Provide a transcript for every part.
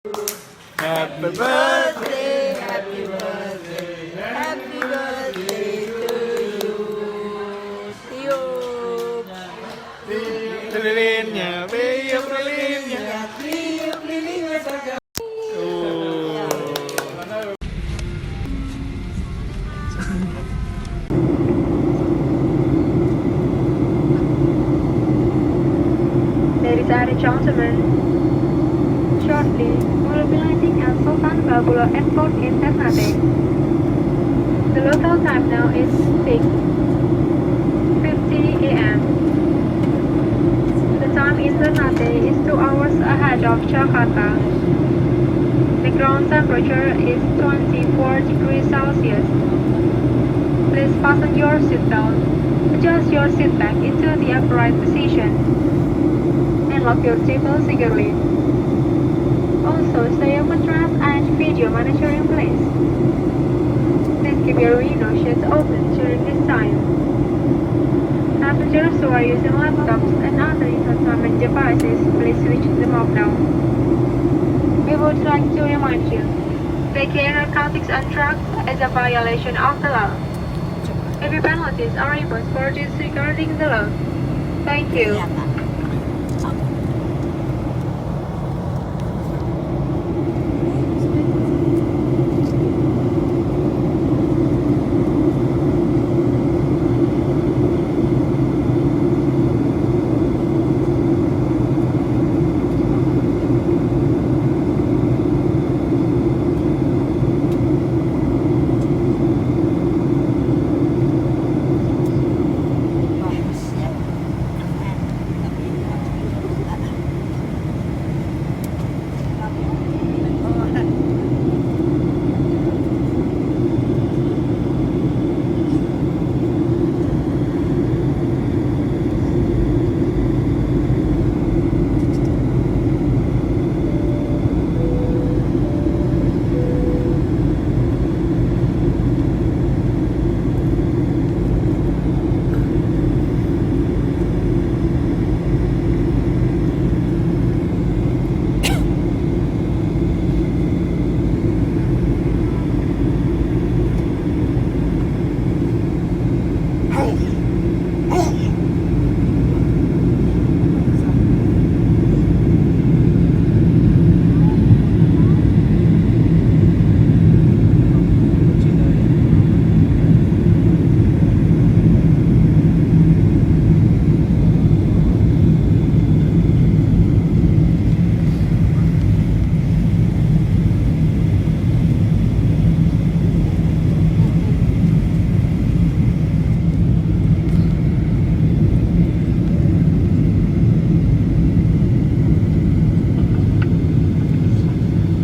Happy birthday, happy birthday, happy birthday to you. Tiup, lilinnya, tiup lilinnya, tiup lilinnya saja. Ladies and gentlemen, shortly we will be landing at Sultan Babula Airport in Ternate. The local time now is 6:50 a.m. The time in Ternate is 2 hours ahead of Jakarta. The ground temperature is 24 degrees Celsius. Please fasten your seatbelt, adjust your seat back into the upright position, and lock your seatbelt securely. Also, stay on contrast and video monitor in place. Please keep your window shades open during this time. Passengers who are using laptops and other entertainment devices, please switch them off now. We would like to remind you, taking narcotics on truck is a violation of the law. Heavy penalties are imposed for disregarding the law. Thank you.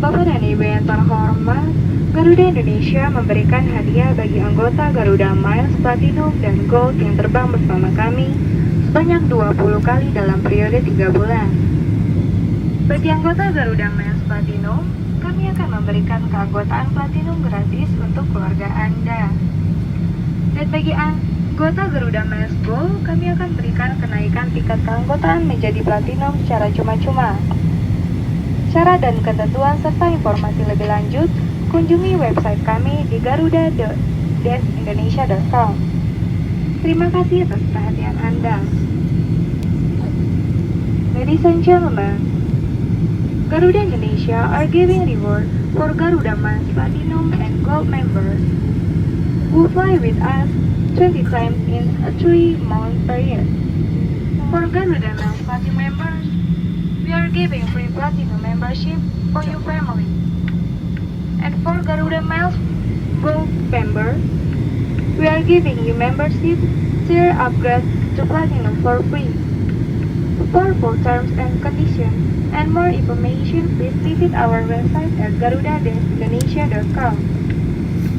Bapak dan Ibu yang terhormat, Garuda Indonesia memberikan hadiah bagi anggota Garuda Miles Platinum dan Gold yang terbang bersama kami sebanyak 20 kali dalam periode 3 bulan. Bagi anggota Garuda Miles Platinum, kami akan memberikan keanggotaan Platinum gratis untuk keluarga Anda. Dan bagi anggota Garuda Miles Gold, kami akan berikan kenaikan tingkat keanggotaan menjadi Platinum secara cuma-cuma. Syarat dan ketentuan serta informasi lebih lanjut, kunjungi website kami di garuda-indonesia.com. Terima kasih atas perhatian Anda. Ladies and gentlemen, Garuda Indonesia are giving reward for Garuda Miles Platinum and Gold members who fly with us 20 times in a 3-month period. For Garuda Miles Platinum members, we are giving free Platinum membership for your family. And for Garuda Miles Gold member, we are giving you membership tier upgrade to Platinum for free. For full terms and conditions and more information, please visit our website at garuda-indonesia.com.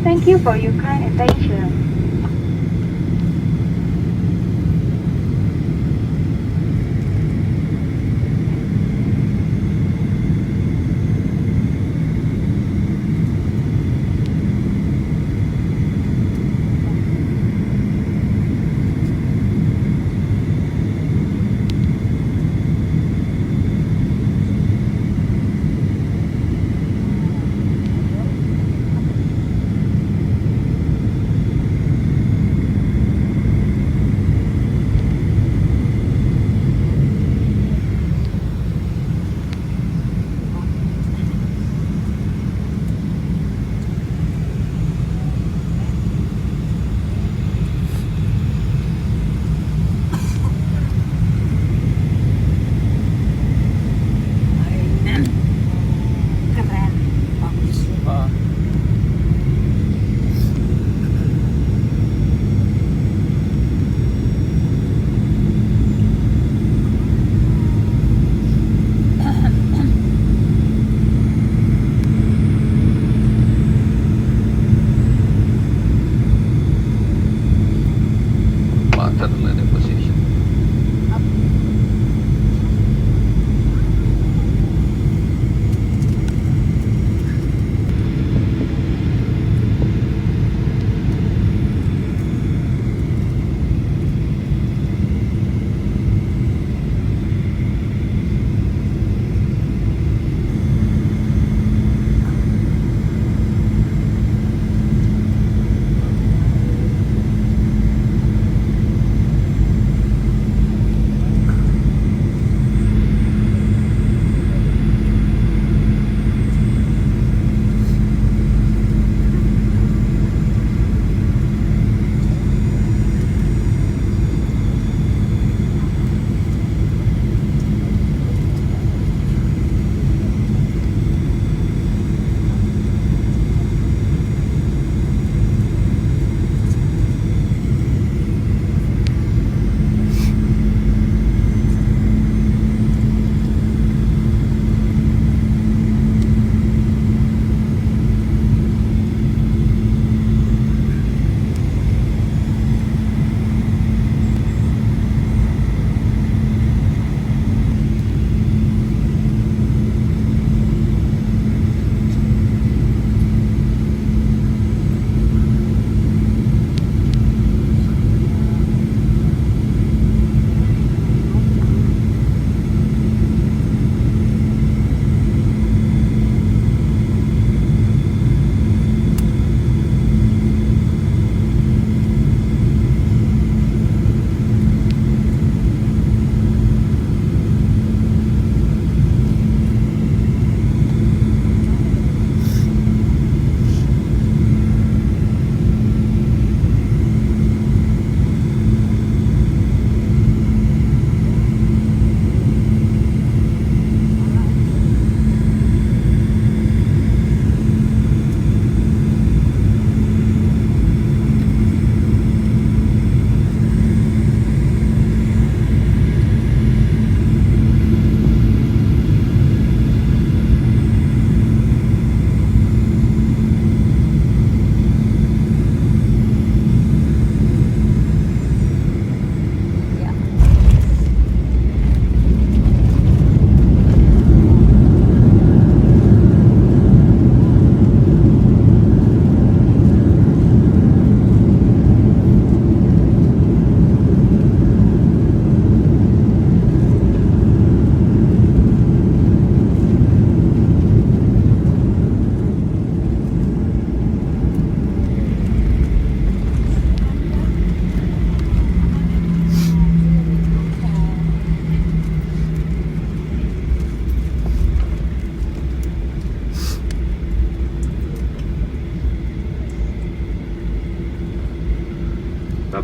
Thank you for your kind attention.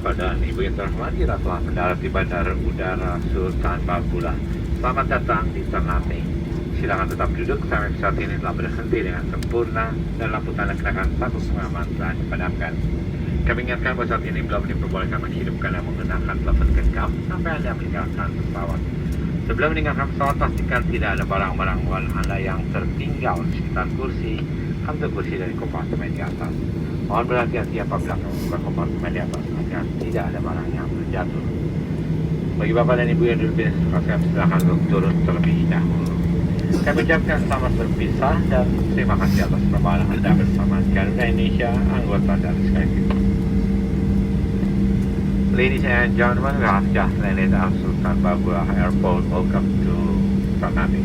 Bapak dan Ibu yang terhormat, kita telah mendarat di Bandara Udara Sultan Baggula. Selamat datang di Ternate. Silakan tetap duduk sampai pesawat ini telah berhenti dengan sempurna dan lampu tanda kenakan status pengaman telah dipadamkan. Kami ingatkan bahwa saat ini belum diperbolehkan menghidupkan dan menggunakan telepon genggam sampai Anda meninggalkan pesawat. Sebelum meninggalkan pesawat, pastikan tidak ada barang-barang bawaan Anda yang tertinggal di sekitar kursi, kantung kursi dari kompartemen di atas. Mohon berhati-hati apabila membuka kompartemen di atas agar tidak ada barang yang terjatuh. Bagi Bapak dan Ibu yang duduk di sebelah saya, silakan untuk turun terlebih dahulu. Kami ucapkan selamat berpisah dan terima kasih atas perjalanan Anda bersama Garuda Indonesia, anggota dari SkyTeam. Ladies and gentlemen, we have just landed at Sultan Baggula Airport. Welcome to Ternate.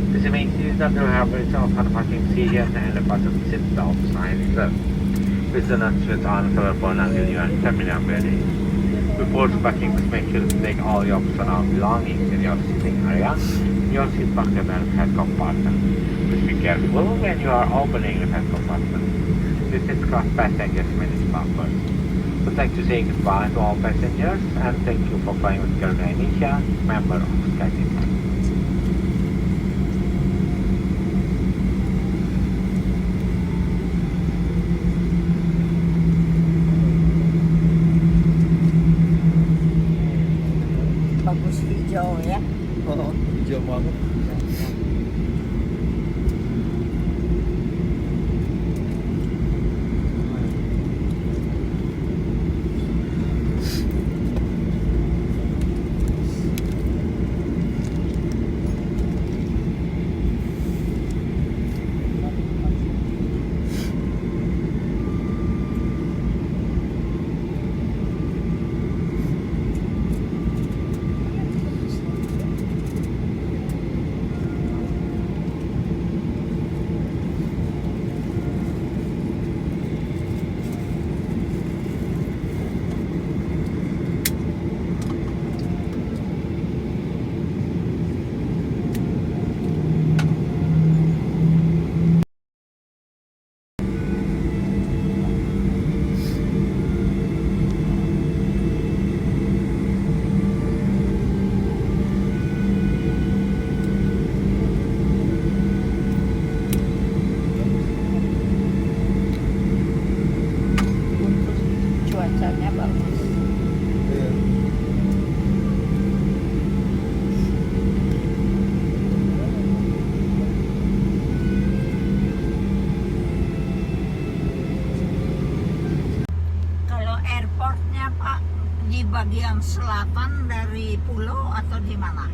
This means that we have reserved for parking seats and the passenger seat belts are reserved. Please do not switch on the phone until you are terminal ready. Before parking, please make sure to take all your personal belongings in your sitting area, your seat pocket and head compartment. Please be careful when you are opening the head compartment. This is class passengers managed first. We'd like to say goodbye to all passengers and thank you for flying with Garuda Indonesia, member of SkyTeam. Bagus hijau ya. Oh, hijau banget. Cuacanya bagus. Iya. Kalau airportnya Pak di bagian selatan dari pulau atau di mana?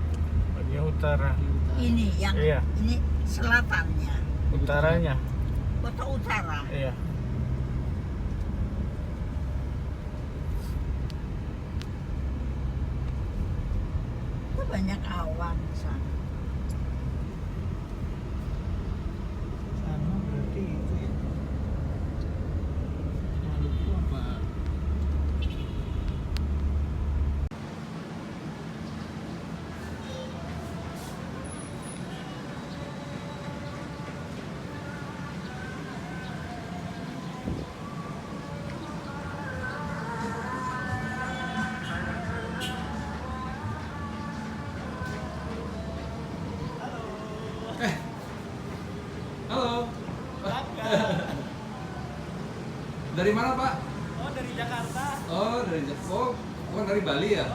Bagian utara, Ini yang Iya. ini selatannya, utaranya, kota utara. iya. Itu banyak awan di sana. Sana berarti itu ya. Maluku apa? Halo. Dari mana, Pak? Oh, dari Jakarta Oh, dari Oh, bukan dari Bali ya?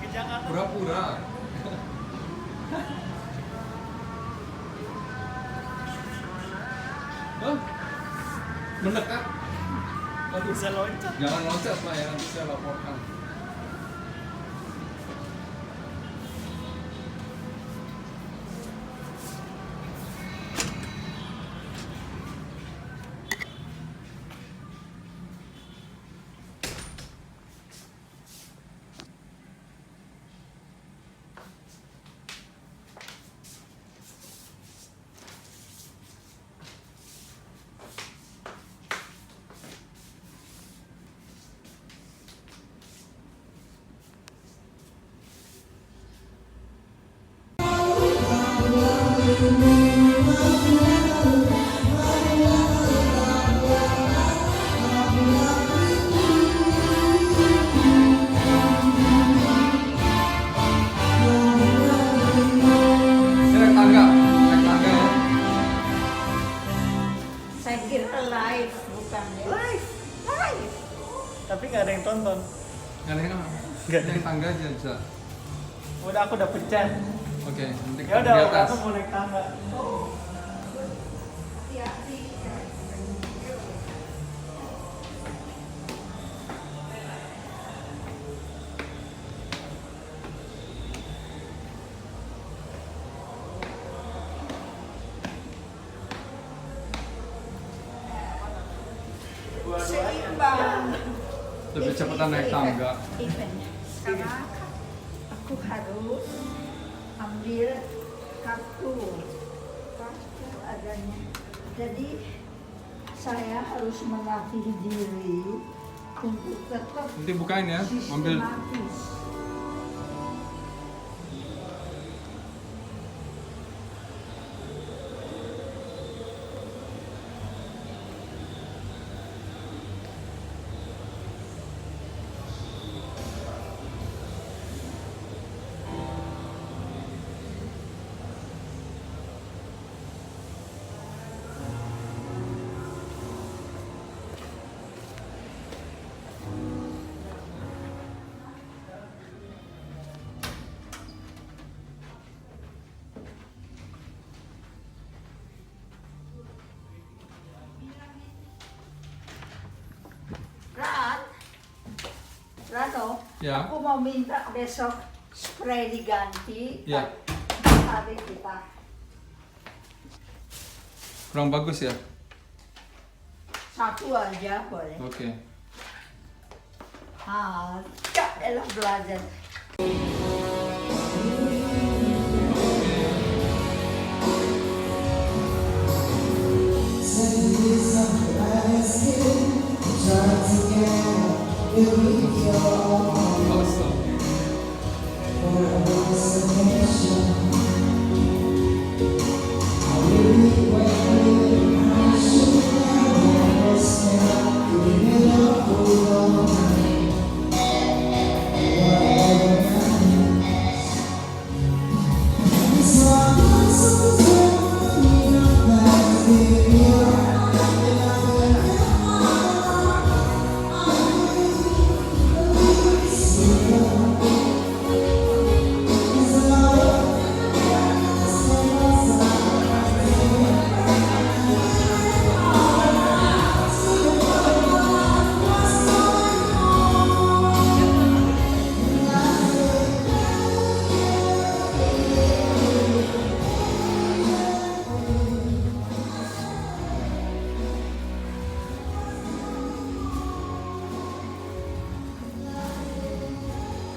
ke Jakarta. Pura-pura. Oh, mendekat. Waduh, Bisa loncat. jangan loncat, Pak, ya, nanti saya laporkan. Saya kira live, bukan ya? Live. Live. Tapi nggak ada yang tonton. Nggak ada yang Nggak ada. naik tangga aja bisa. Udah aku udah pencet. Oke, nanti Ya udah, di atas. aku mau naik tangga. Hati-hati. Seimbang. Lebih cepetan naik tangga. Eventnya. Sekarang aku harus ambil kartu adanya. Jadi saya harus melatih diri untuk tetap Nanti bukain ya, ambil. sistematis. Rano, Ya. aku mau minta besok spray diganti. Ya. Hari kita. Kurang bagus ya? Satu aja boleh. Oke. Kak elah belajar. Awesome.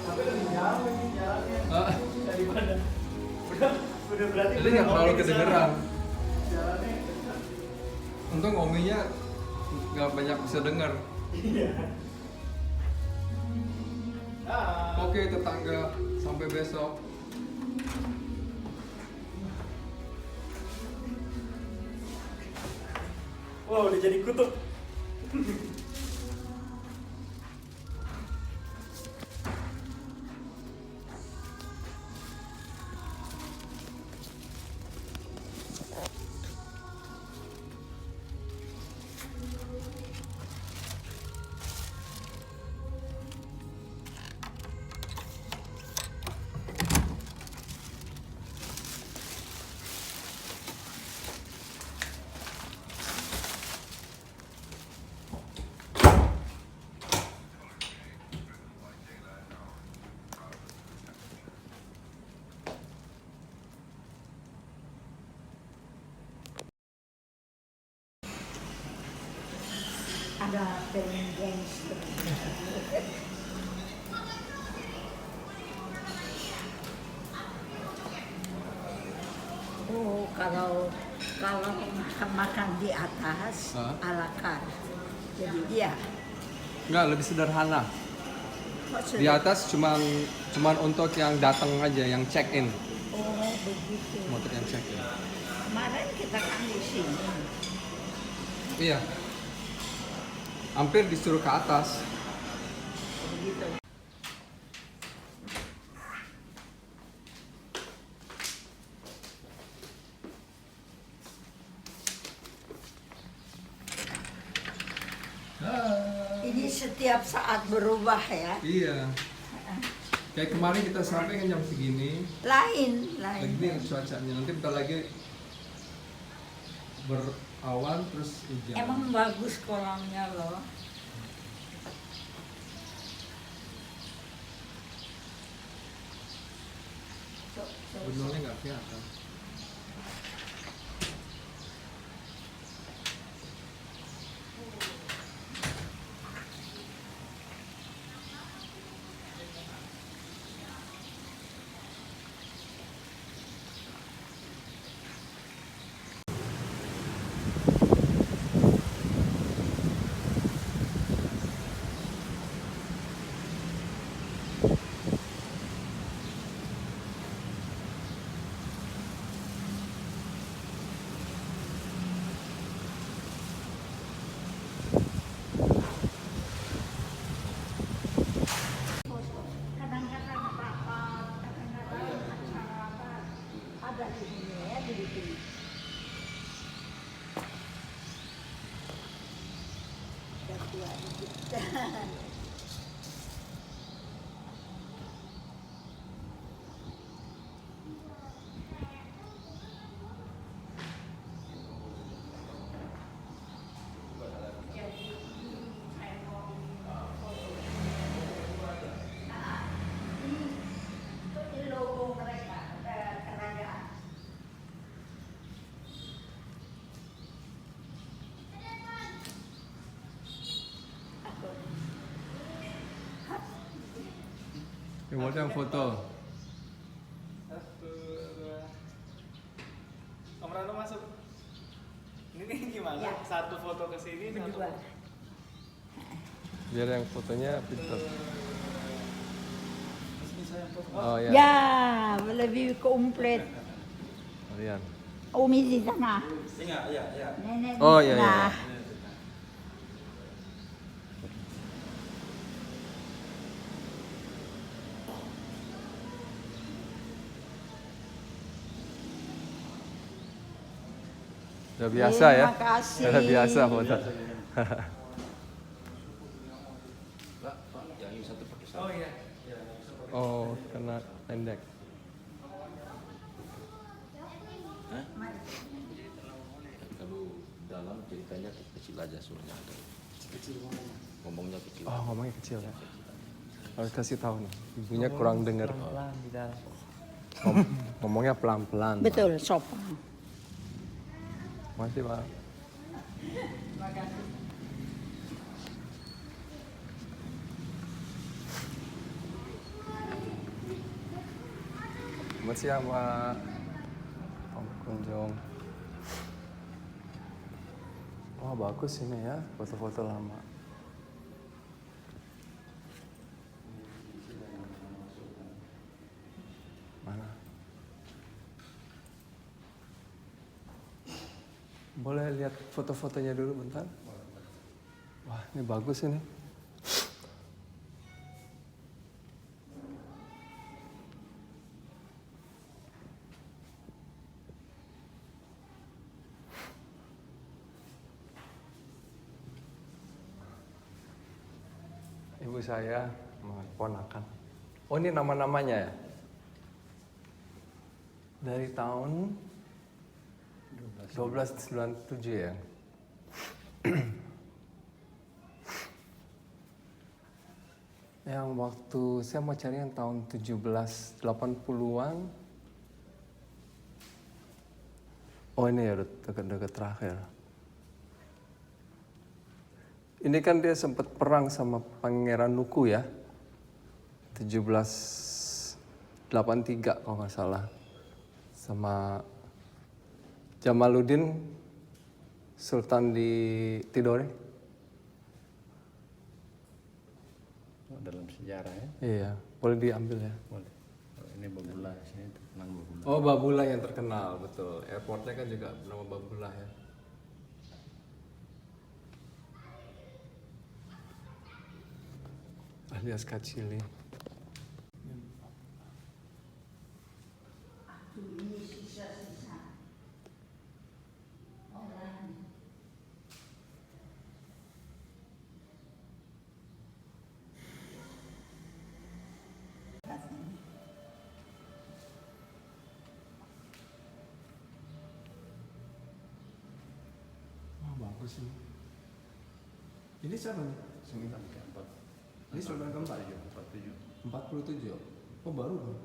Tapi lebih jauh ini jalannya Ah, daripada udah berarti jadi nggak terlalu ngopi di sana. kedengeran. Jalannya Untung ominya nggak banyak bisa denger. iya. Oke tetangga, sampai besok. Wow, udah jadi kutub. Ada film gangster. Oh, kalau makan di atas Hah? ala carte. Jadi iya. Nggak, lebih sederhana. Di Maksudnya, atas cuman untuk yang datang aja, yang check in. oh begitu. Untuk yang check in. Kemarin kita kan di sini. Iya. Hampir disuruh ke atas. Begitu. setiap saat berubah ya. Iya. Kayak kemarin kita sampai kan jam segini. Lain. Begini cuacanya. Nanti bentar lagi berawan terus hujan. Emang bagus kolamnya loh. Benulnya nggak kelihatan. Kadang-kadang rapat, kadang-kadang acara apa ada di sini ya, di sini. Udah tua dikit. Itu di logo mereka, kerajaan. Yang mau yang foto. Satu, dua. Om Rano masuk. Ini gimana? Ya. Satu foto ke sini, satu Berdua. foto. Biar yang fotonya pintar. Terus bisa yang foto. Oh ya. Ya, lebih komplit. Rian. Umi di sana. Iya, iya, iya. Nenek Oh, di iya, sana. iya. Udah biasa ya. Terima kasih. Udah biasa foto. Oh iya. Iya. Oh, kena pendek. Kalau dalam ceritanya kecil aja soalnya ada. Kecil ngomongnya kecil. Oh, ngomongnya kecil ya. Harus kasih tahu nih. Ibunya kurang dengar. Pelan di dalam. Ngomongnya pelan-pelan. Betul, sopan. Masih, Pak. Selamat siang, Pak. Om Kunjung. Wah, bagus ini ya, foto-foto lama. Mana? Boleh lihat foto-fotonya dulu bentar? Wah, ini bagus ini. Ibu saya ponakan. Oh, ini nama-namanya ya? Dari tahun 1297 ya. Yang waktu saya mau cari yang tahun 1780-an. Oh, ini ya dekat-dekat terakhir. Ini kan dia sempat perang sama Pangeran Nuku ya. 1783 kalau nggak salah. Sama Jamaluddin Sultan di Tidore. Oh, dalam sejarah ya. Iya, boleh diambil ya. Boleh. Oh, ini Babula, sini terkenal Babula. Oh, Babula yang terkenal, betul. Airportnya kan juga nama Babula ya. Alias Kacili. Ini sisa-sisa. Orang. bagus ini. Ini siapa nih? 94. Ini sultan keempat ya? 47. Oh baru kan?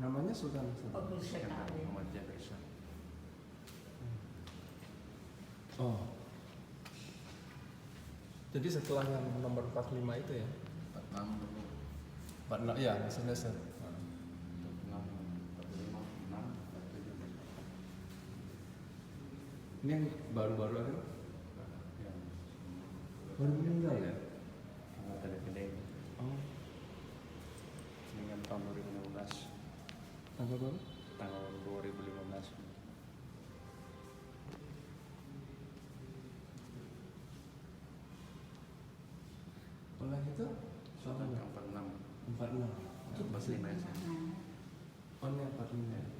Namanya Sultan. Bagus sekali. Muhammad Jabir Shah. Oh. Jadi setelah yang nomor 45 itu ya? 46 dulu. 46 ya, masih lesser. 46, 45, 6, 47. Ini yang baru-baru ada? Yang Baru meninggal ya? ada gede. Oh. Ini kan tahun 2015. Tanggal berapa? Tanggal 2015. Oleh itu? Siapa nih? 46. 46. Itu masih 45 ya. Oh ini 45.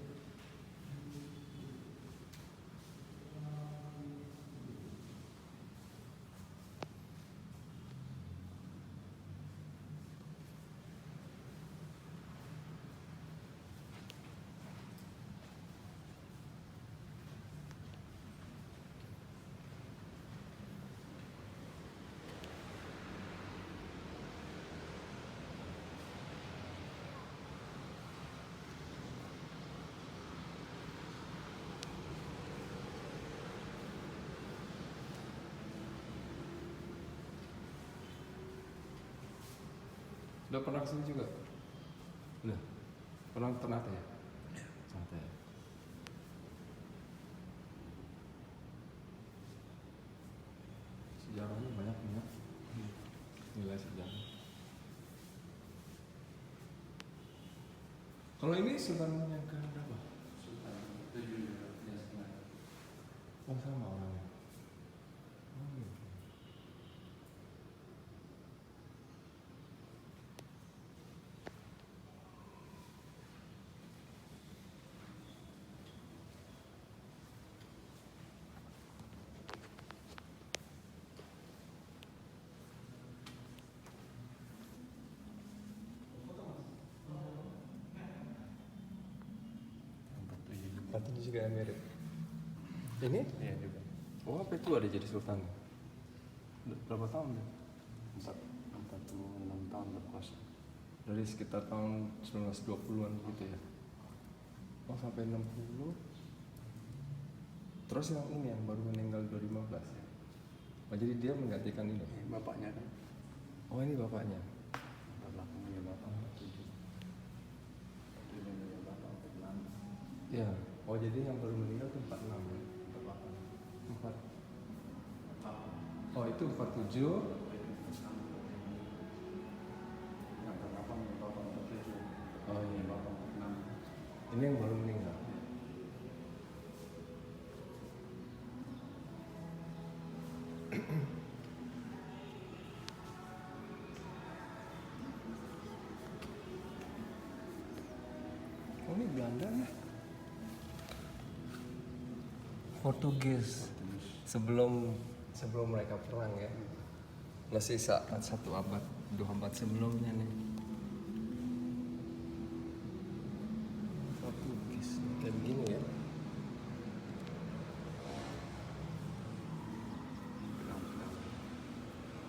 Udah pernah kesini juga? Udah? Pernah Ternate ya? Ternate ya? Sejarahnya banyak. Nilai sejarah. Kalau ini sultan yang ke berapa? Sultan 7 ya setengah. Oh sama orangnya. Oh gitu. Berarti ini juga mirip. Ini? Iya juga. Oh apa itu ada jadi sultan? Berapa tahun ya? 46 tahun berkuasa. Dari sekitar tahun 1920-an gitu ya? Oh sampai 60. Terus yang ini yang baru meninggal 2015. Oh jadi dia menggantikan ini? Bapaknya kan. Oh ini bapaknya? Bapak punya bapak 7. 7 punya bapak 46. Iya. Oh jadi yang baru meninggal itu 46 ya? 4. Oh itu 47. Yang berapa bapak 47. Oh iya. Bapak 46. Ini yang baru meninggal. Oh ini Belanda ya? Portugis. Sebelum mereka perang ya. Masih saat 1 abad, 2 abad sebelumnya nih. Portugis kayak begini ya.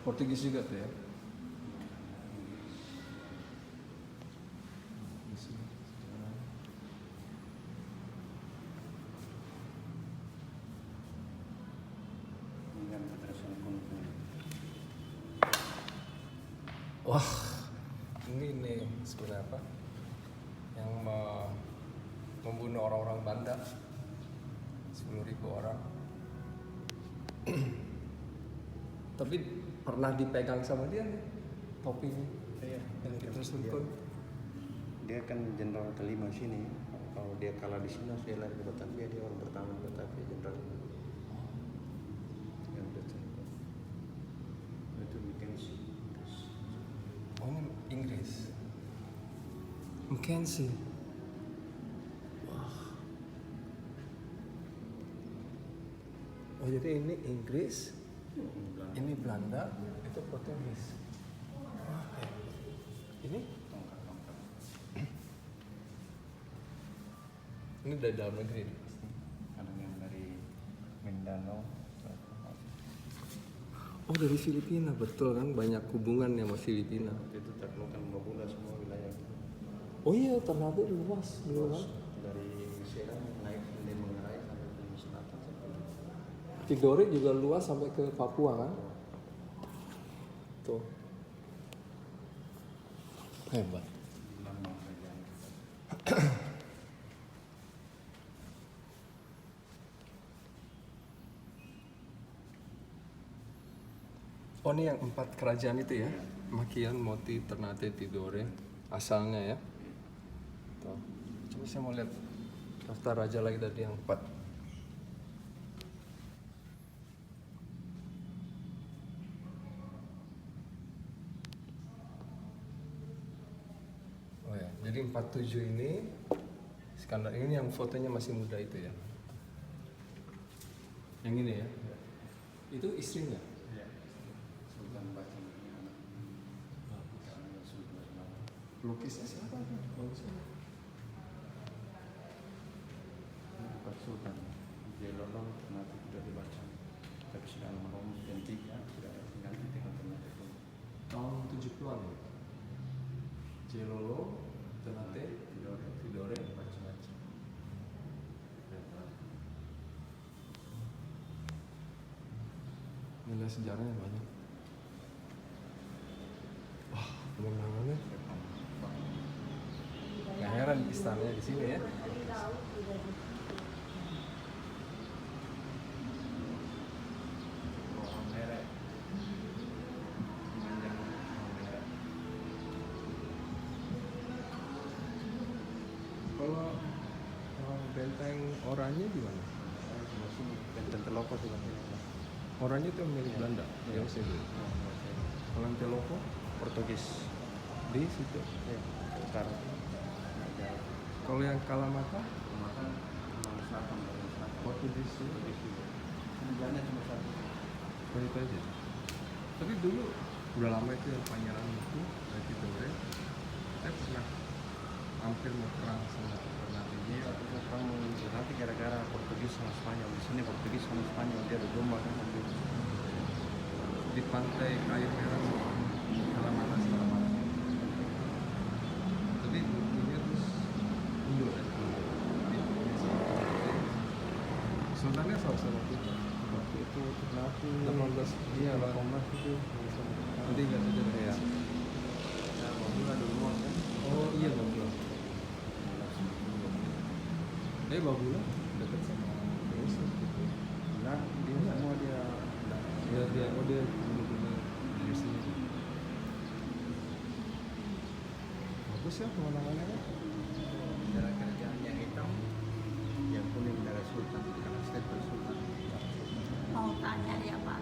Portugis juga tuh ya. Ini kan keterusan kuno. Wah, ini nih sebenarnya apa? Yang membunuh orang-orang Banda, 10.000 orang. Tapi pernah dipegang sama dia nih topinya Iya. yang kita suntun. Dia kan jenderal kelima sini. Kalau dia kalah di sini, dia lari ke Batavia. Dia orang pertama di Batavia, jenderal. Yang betul. Itu Mackenzie. Oh ini Inggris. Mackenzie. Wah. Oh jadi ini Inggris, ini Belanda, itu Portugis. Wah, ini? Ini dari dalam negeri. Kadang yang Mindanao. Oh dari Filipina, betul kan? Banyak hubungan sama Filipina. Itu terkeluarkan Babula semua wilayah Oh iya, Ternate luas dulu kan? dari Serang naik dari Mengarai sampai ke selatan sampai Tidore juga luas sampai ke Papua kan? Tuh. Hebat. Oh ini yang 4 kerajaan itu ya? Makian, Moti, Ternate, Tidore asalnya ya. Tuh. Coba saya mau lihat daftar raja lagi tadi yang 4. Oh ya, jadi 47 ini Iskandar ini yang fotonya masih muda itu ya. Yang ini ya. Itu istrinya. Sultan Bacan. Lukisnya siapa? Bagus banget. Bukan Sultan. Jelolong Ternate sudah dibaca. Tapi sudah almarhum dan 3 sudah ganti dengan Ternate itu. Tahun 70-an ya. Jelolo, Ternate, Tidore, macam-macam. Nilai sejarahnya banyak. Wah, pemandangannya. Nggak heran istananya di sini ya. Kalau benteng oranye gimana? Benteng Teloko sudah. Oranye itu milik Belanda. Ya, sini. Kalau yang Teloko Portugis. di situ. Ya, sekarang. Kalau yang Kalamata Selatan. Portugis juga. Belanda cuma satu. Oh, itu aja. Tapi dulu udah lama itu yang pangeran itu dari Tidore. Saya pernah hampir mau perang sama Ternate. Iya, aku perang nanti gara-gara Portugis sama Spanyol. Di sini Portugis sama Spanyol dia ada domba kan nanti. Di pantai Kayu Merah Kalamata selama. Tapi ini terus mundur ya. Sultannya sama-sama kita. Waktu itu Ternate 18 iya 18 itu. nanti nggak saja ya. Ya, Babula dulu kan. Oh iya Babula. Babula dekat sama terus gitu. Nah, dia semua dia Dia benar-benar dari sini. Bagus ya pemandangannya kan? darah kerajaan yang hitam, yang kuning darah Sultan, karena statement Sultan. Mau tanya ya Pak,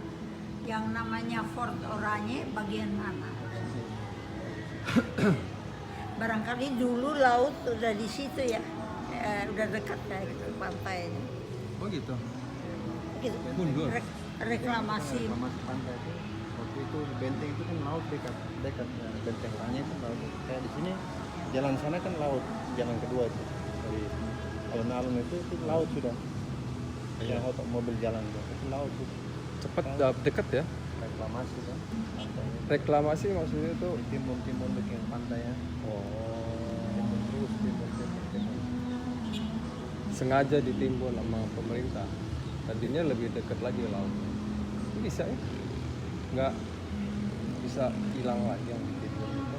yang namanya Fort Oranye bagian mana? Barangkali dulu laut udah di situ ya, udah dekat ya ke pantainya. Oh gitu. Gitu. Mundur. Reklamasi. Reklamasi pantai itu, waktu itu benteng itu kan laut dekat ya, benteng Oranye itu laut. Kayak di sini jalan sana kan laut, jalan kedua itu dari alun-alun itu laut sudah. Yang otak mobil jalan itu laut itu. Cepat dekat ya. Reklamasi kan pantainya. Reklamasi maksudnya itu. Timbun bikin pantainya. Oh. Terus timbun. Sengaja ditimbun sama pemerintah. Tadinya lebih dekat lagi laut. Itu bisa ya? Nggak bisa hilang lagi yang ditimbun itu.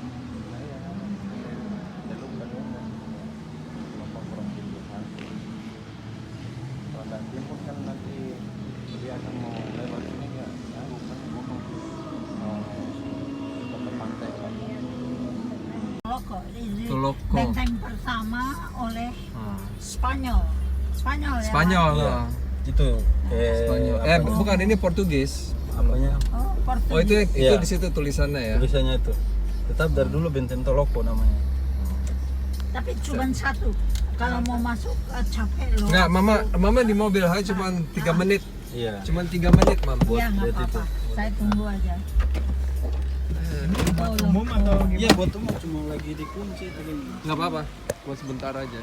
Kalau ada timbun kan nanti dia akan mau lewat sini ya, bukan ke pantai kan. Teloko, ini Teloko. benteng pertama oleh Spanyol. Spanyol ya. Spanyol Pak? lah. Itu Spanyol. Bukan ini Portugis. apanya Oh, Portugis. Oh itu Iya. di situ tulisannya ya. tulisannya itu. Tetap dari dulu Benteng Teloko namanya. Tapi cuma satu. Kalau mau masuk capek loh. Enggak, mama di mobil aja cuma 3 menit. Iya. Cuma 3 menit, Mam. Iya nggak buat apa-apa. Saya tunggu aja. Umum atau iya buat umum cuma lagi dikunci begini. Nggak apa-apa, buat sebentar aja.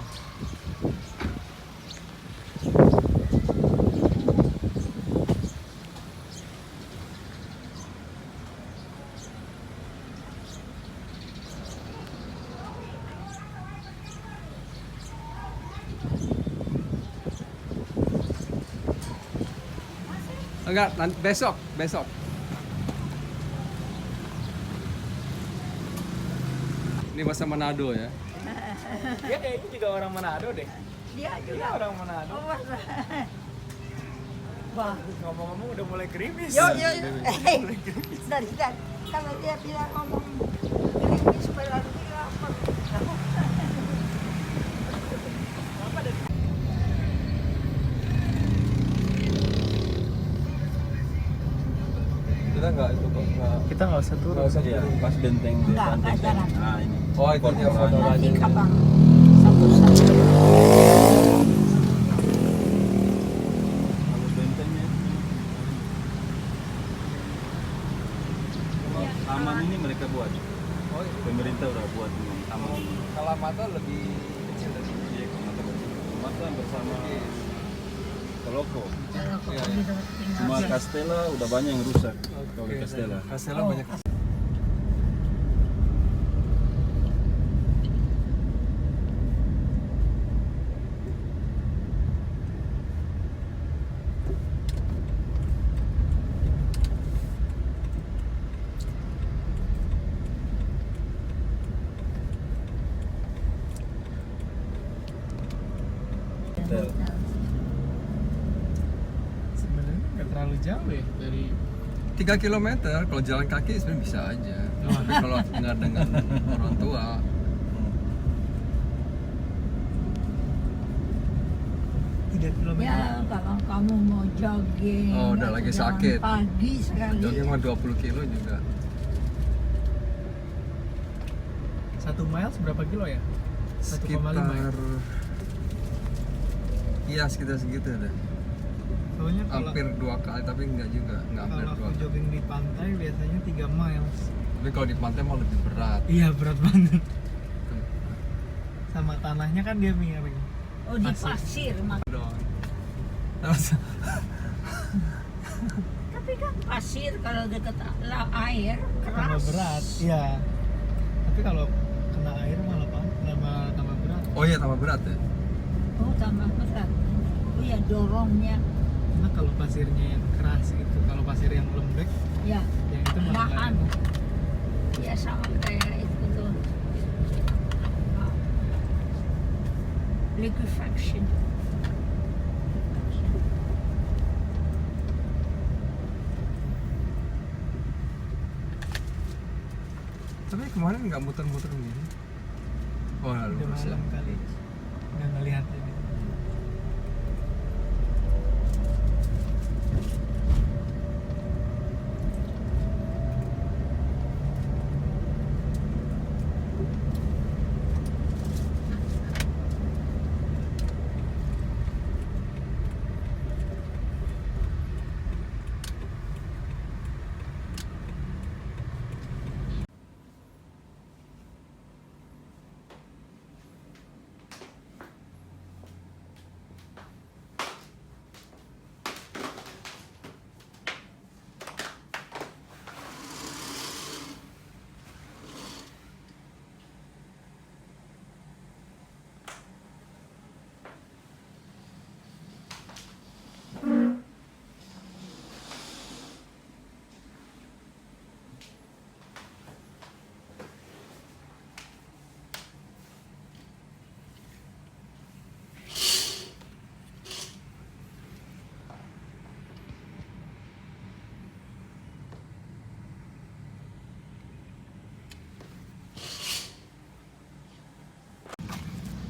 Enggak, besok. Ini bahasa Manado ya. Dia kayaknya juga orang Manado deh. Dia Dia juga. orang Manado. Oh, masa. Wah. Ngomong-ngomong udah mulai gerimis. Yo. Dari kalau dia bilang ngomong gerimis berarti lapar. Kita enggak itu kok. Kita nggak usah turun. Nggak usah turun pas benteng di Enggak pantai. jangan. Nah ini. Oh, itu dia foto Nanti raja. kabang satu-satu. Kalau bentengnya taman ini mereka buat. Oh, iya. Pemerintah udah buat ini taman ini. Kalamata lebih kecil dari ini. Iya, mata bersama Koloko. Iya, iya. Cuma Castella udah banyak yang rusak. Kalau di Castella. Castella banyak. Sebenarnya nggak terlalu jauh ya dari 3 km kalau jalan kaki sebenarnya bisa aja. Tapi kalau nggak dengan orang tua, 3 km. Ya kalau kamu mau jogging. Oh, udah atau lagi jalan sakit. Pagi sekali. jogging mah 20 kilo juga. 1 miles berapa kilo ya? 1,5 Sekitar, ya? iya sekitar segitu deh. Soalnya kalau Hampir 2 kali tapi enggak juga, enggak hampir kalau 2 aku kali. jogging di pantai biasanya 3 miles. Tapi kalau di pantai mah lebih berat. Iya berat banget. Sama tanahnya kan dia miring. Oh di Pasir. pasir mak. Doang. Tapi kan pasir kalau dekat air keras. Tambah berat. Iya. Tapi kalau kena air malah tambah berat. Oh iya tambah berat ya. Oh tambah berat. Oh ya dorongnya. Karena kalau pasirnya yang keras itu, kalau pasir yang lembek, Ya yang itu malah nggak nahan. enak. Ya sama kayak itu tuh. Liquefaction. Tapi kemarin nggak muter-muter gini. Oh Udah lurus ya. malam kali. Udah ngelihat ini.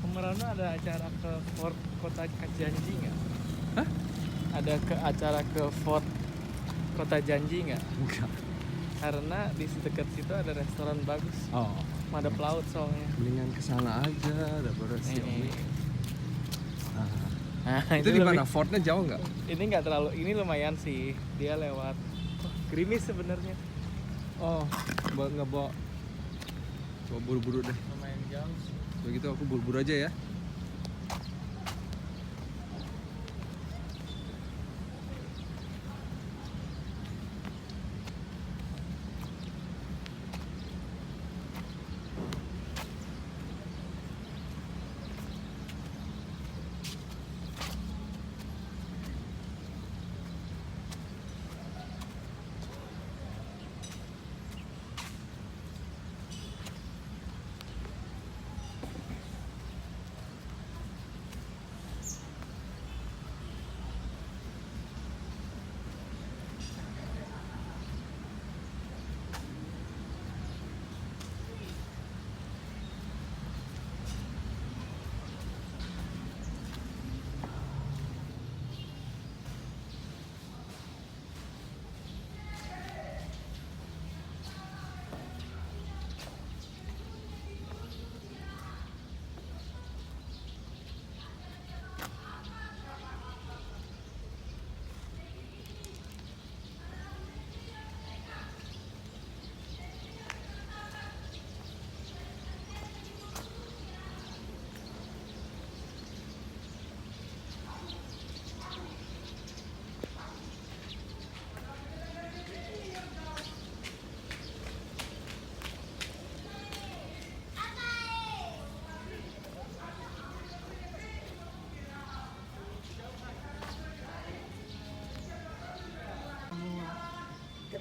Merano ada acara ke Fort Kota Janji nggak? Hah? Ada ke acara ke Fort Kota Janji nggak? Enggak. Karena di dekat situ ada restoran bagus, Oh. madep laut soalnya. Mendingan kesana aja, daripada si Omi. Nah, Itu di mana? lebih- Fortnya jauh nggak? Ini nggak terlalu, ini lumayan sih. Dia lewat gerimis sebenarnya. Oh, nggak bawa. Coba buru-buru deh. Lumayan jauh sih. Begitu aku buru-buru aja ya.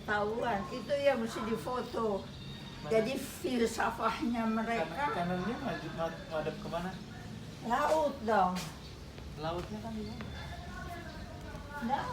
ketahuan. Itu yang mesti difoto. Jadi filsafahnya mereka Kanannya madep kemana? laut dong. Lautnya kan di mana? Nggak.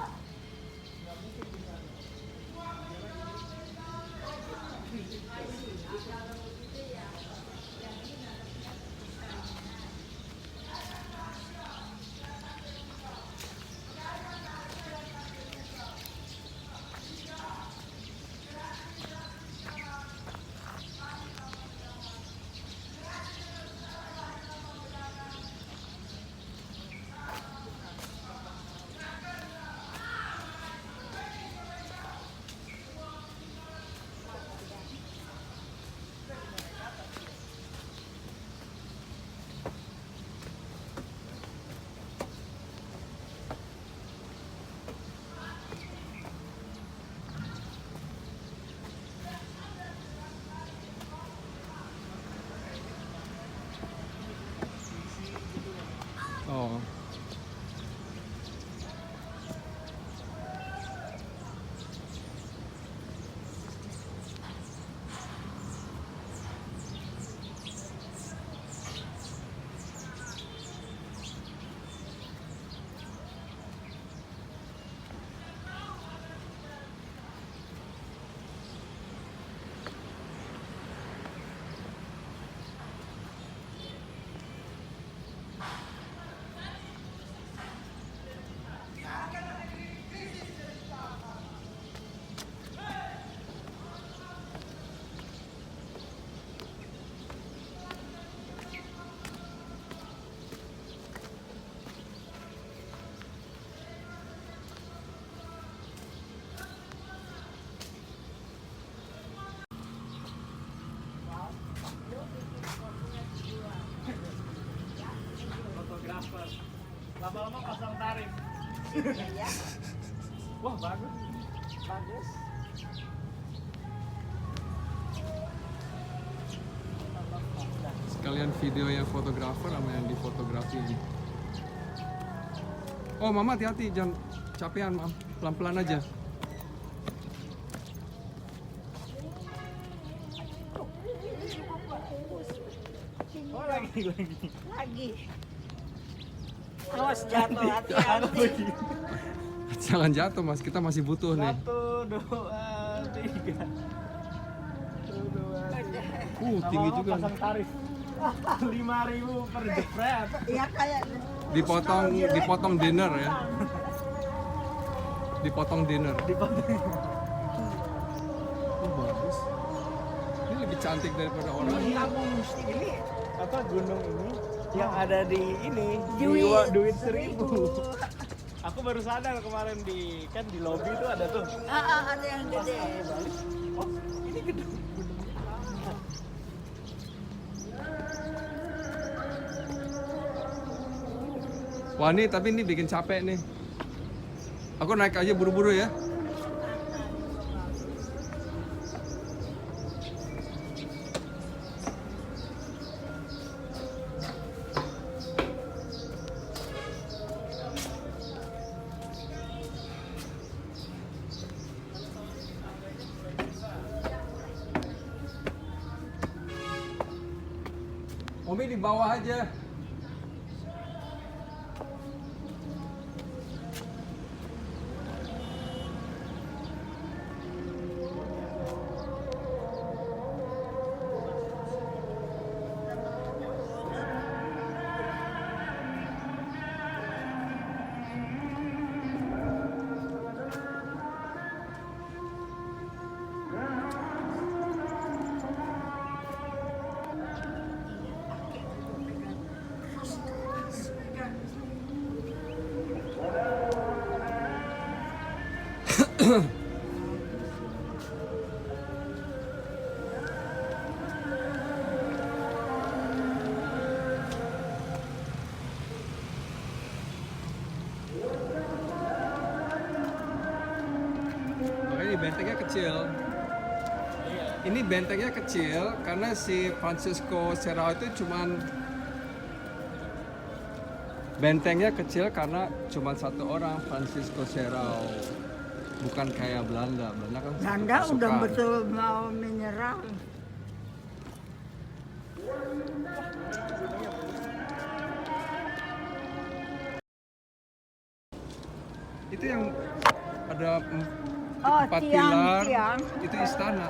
Oh. Fotografer. Lama-lama pasang tarif. Ya, Wah, bagus. bagus. Sekalian video yang fotografer sama yang difotografi ini. Oh, Mama hati-hati, jangan capean, Mam. Pelan-pelan aja. Oh, lagi. Lagi. Awas jatuh, hati-hati. Jangan jatuh, Mas. Kita masih butuh nih. 1, 2, 3. 1, 2. Tinggi juga. Pasang tarif. 5.000 per jepret. Ya kayak Dipotong dinner ya. Dipotong dinner. Oh, bagus. Ini lebih cantik daripada orang. kamu mesti ini. Apa gunung ini yang ada di ini Duit. duit 1.000. Aku baru sadar kemarin di lobby itu ada tuh. Ada yang gede. Oh, ini gedung. Wah, nih tapi ini bikin capek nih. Aku naik aja buru-buru ya. Umi di bawah aja. Makanya bentengnya kecil. Ini bentengnya kecil karena si Francisco Serrao itu cuman bentengnya kecil karena cuma satu orang, Francisco Serrao. Bukan kayak Belanda. Belanda kan Belanda satu udah pasukan. betul mau menyerang. Itu yang ada Oh, empat pilar, tiang-tiang. itu istana.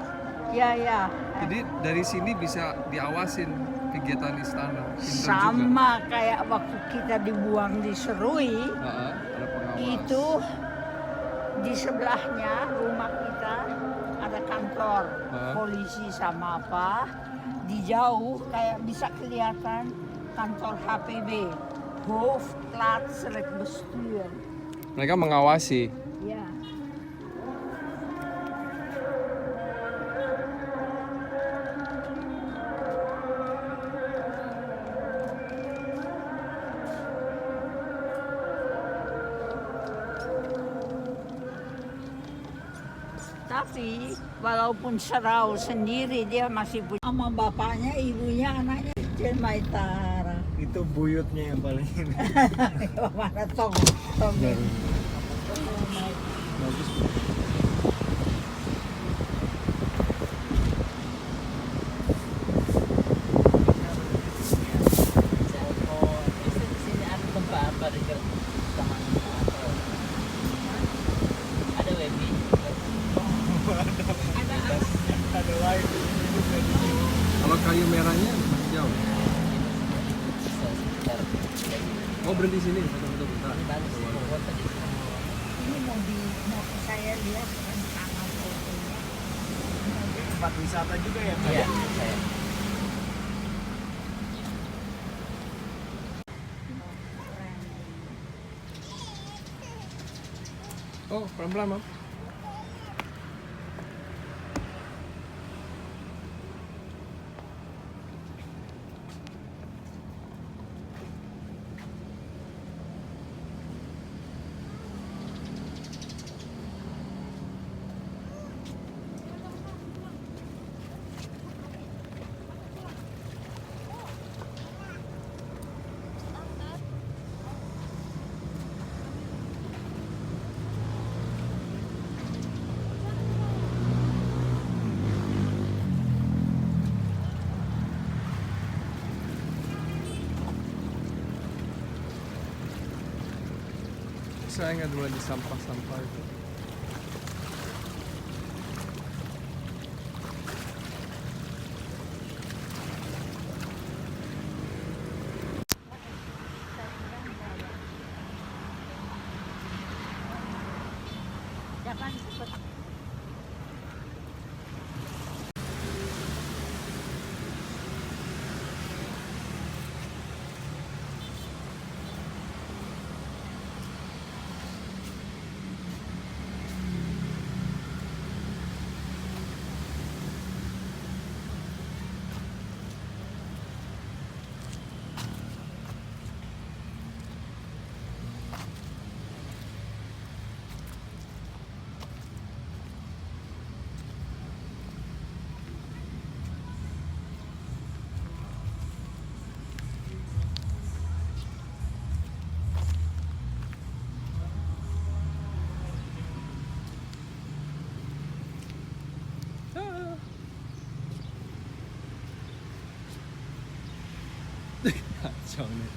Ya, ya. Jadi dari sini bisa diawasin kegiatan istana. Pinter juga. Sama kayak waktu kita dibuang di Serui, Ada pengawas. itu di sebelahnya rumah kita ada kantor polisi sama apa. Di jauh kayak bisa kelihatan kantor HPB, Hoofdplaatselijk Mereka mengawasi. Ya. Tapi walaupun Serau sendiri dia masih punya sama bapaknya, ibunya, anaknya kecil Maitara. Itu buyutnya yang paling ini. Mana tong tong. Bagus. Ada lain. Kalau kayu merahnya masih jauh. Oh berhenti sini, foto-foto bentar. Ini mau saya lihat rancangan fotonya. Tempat wisata juga ya, Pak? Iya. Oh pelan-pelan, Mam. Saya nggak dulu di sampah-sampah itu. Jangan cepet. Kacau nih.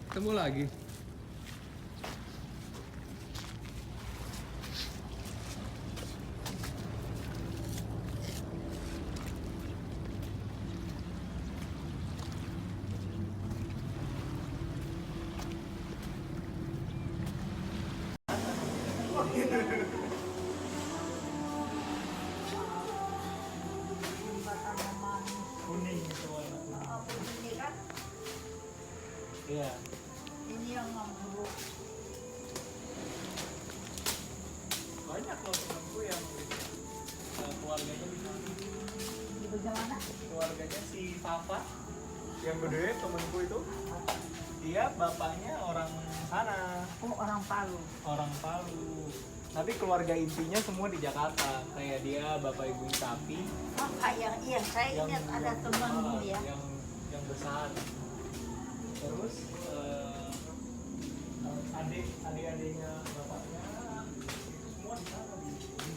Ketemu lagi. Kuning itu warna. Ini kan, Iya. ini yang memburuk. Banyak loh temanku yang keluarganya di sana. Ini bagaimana? Keluarganya si Fafa yang gede temanku itu, dia bapaknya orang sana, Oh, orang Palu. orang Palu. Tapi keluarga intinya semua di Jakarta. Kayak dia bapak ibu sapi. Oh, kayak iya, saya ingat ada temanmu ya. Yang besar. Terus adik-adiknya bapaknya itu semua di sana di sini.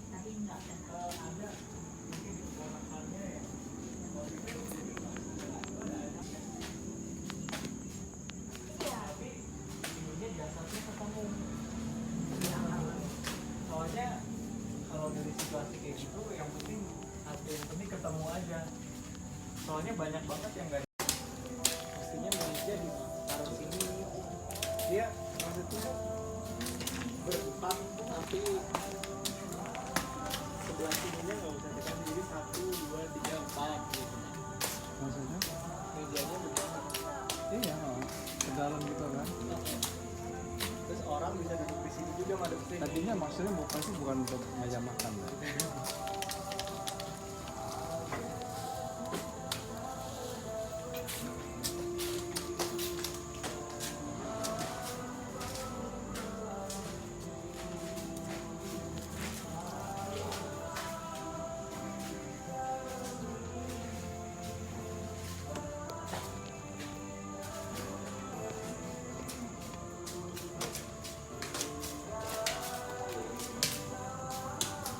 Tapi enggak ada. Ada mungkin di keponakannya ya. Tapi ibunya jasadnya ketemu. Soalnya kalau dari situasi kayak gitu yang penting ketemu aja. Soalnya banyak banget yang nggak mestinya miliknya ditaruh sini. Dia maksudnya berempat tapi sebelah sininya nggak usah dikasih, jadi 1, 2, 3, 4 gitu. Maksudnya? Mejanya begini. Iya, ke dalam gitu kan. Terus orang bisa duduk di sini juga madep sini. Tadinya maksudnya bukan untuk meja makan kan?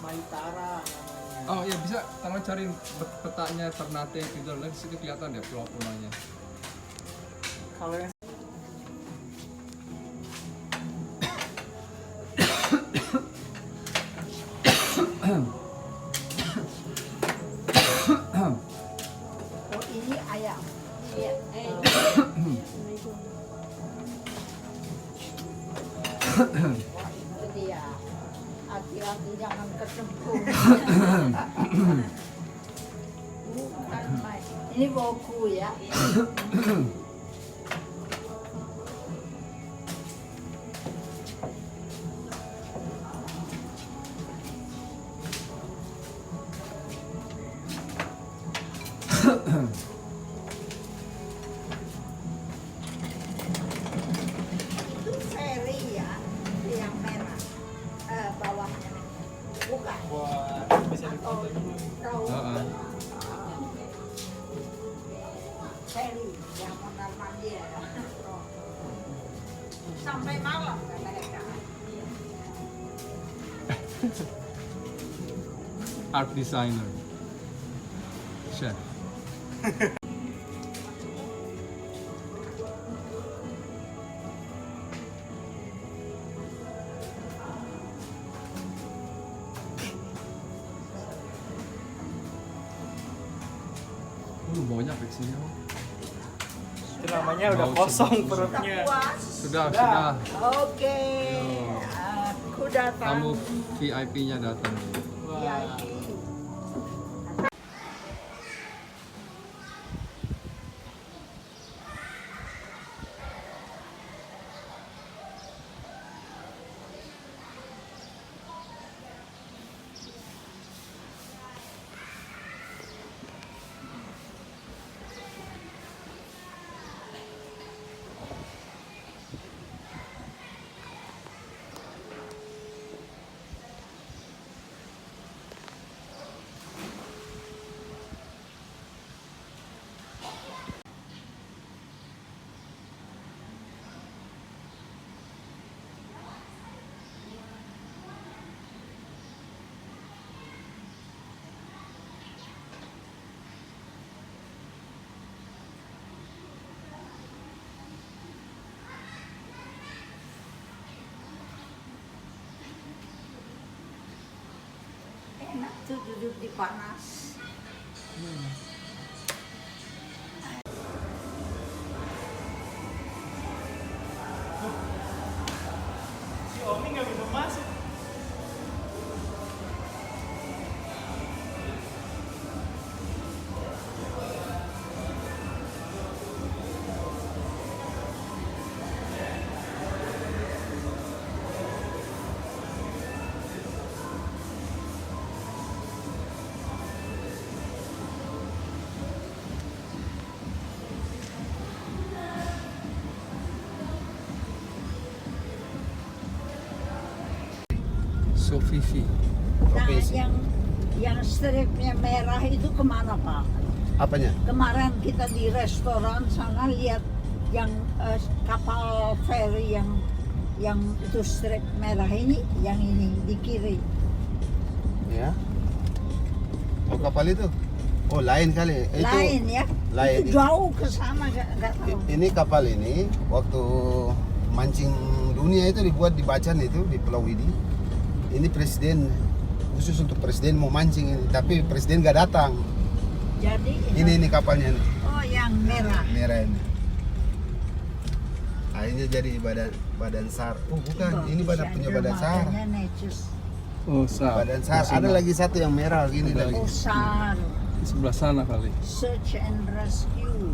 Maitara namanya. Oh ya bisa, tolong cari petanya Ternate Tidore, di situ kelihatan deh pulau-pulaunya. Kalau yang Oh, ini ayam. Iya. Itu dia. Hati-hati jangan kecemplung. Bukan main. Ini boku ya. Itu seri ya, yang merah bawahnya. Bukan. buat bisa Atau difoto dulu. daun. Heeh. Seri yang mondar mandir ya. Sampai malam kan mereka. Art designer. Chef. Banyak di sini. Oh. Itu namanya udah Mau kosong sebut- perutnya. Puas. Sudah. Oke. Yo. Aku datang. Tamu VIP-nya datang. Wah. VIP. itu duduk di panas. Si Omi nggak bisa masuk. Sofifi. Nah, yang stripnya merah itu kemana Pak? Apanya? Kemarin kita di restoran sana lihat yang kapal feri yang itu strip merah ini, yang ini di kiri. Ya. Oh, kapal itu? Oh, lain kali. Lain ya? lain. Itu jauh ke sana nggak tahu. Ini kapal ini waktu mancing dunia itu dibuat di Bacan itu di Pulau Widi. Ini presiden khusus untuk presiden mau mancing ini, tapi presiden gak datang. Jadi Ini kapalnya nih, oh yang merah. merah ini. Akhirnya jadi badan SAR. Oh bukan, ini punya badan SAR. Dermatanya Necus. Oh, SAR. Badan SAR. Ada lagi satu yang merah gini lagi. Oh SAR, Di sebelah sana kali. Search and Rescue.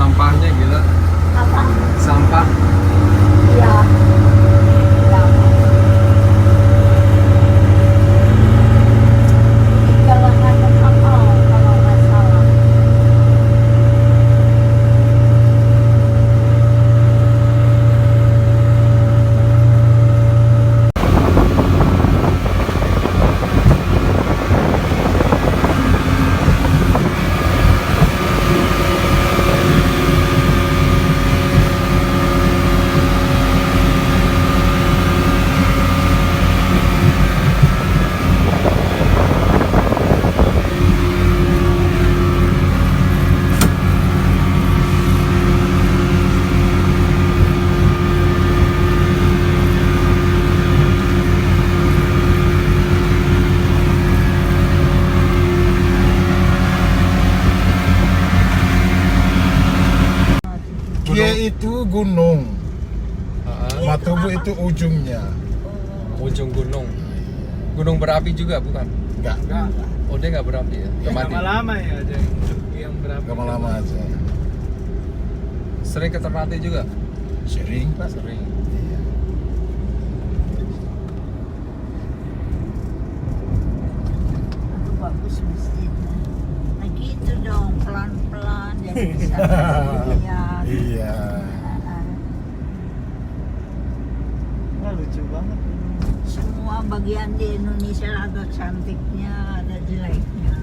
Sampahnya gila. Apa? Sampah. Ya. Ya. Galangan kapal kalau nggak salah. Kia itu gunung, Matubu itu ujungnya. Ujung gunung. Gunung berapi juga bukan? Enggak, Oh dia nggak berapi ya? Udah mati. Lama-lama ya ada yang berapa? lama-lama aja. Sering ke Ternate juga? Sering Pak. Sering. Iya. Aduh, bagus masjidnya. Nah gitu dong, pelan-pelan jadi bisa lihat. Iya. Wah, lucu banget. Semua bagian di Indonesia ada cantiknya, ada jeleknya.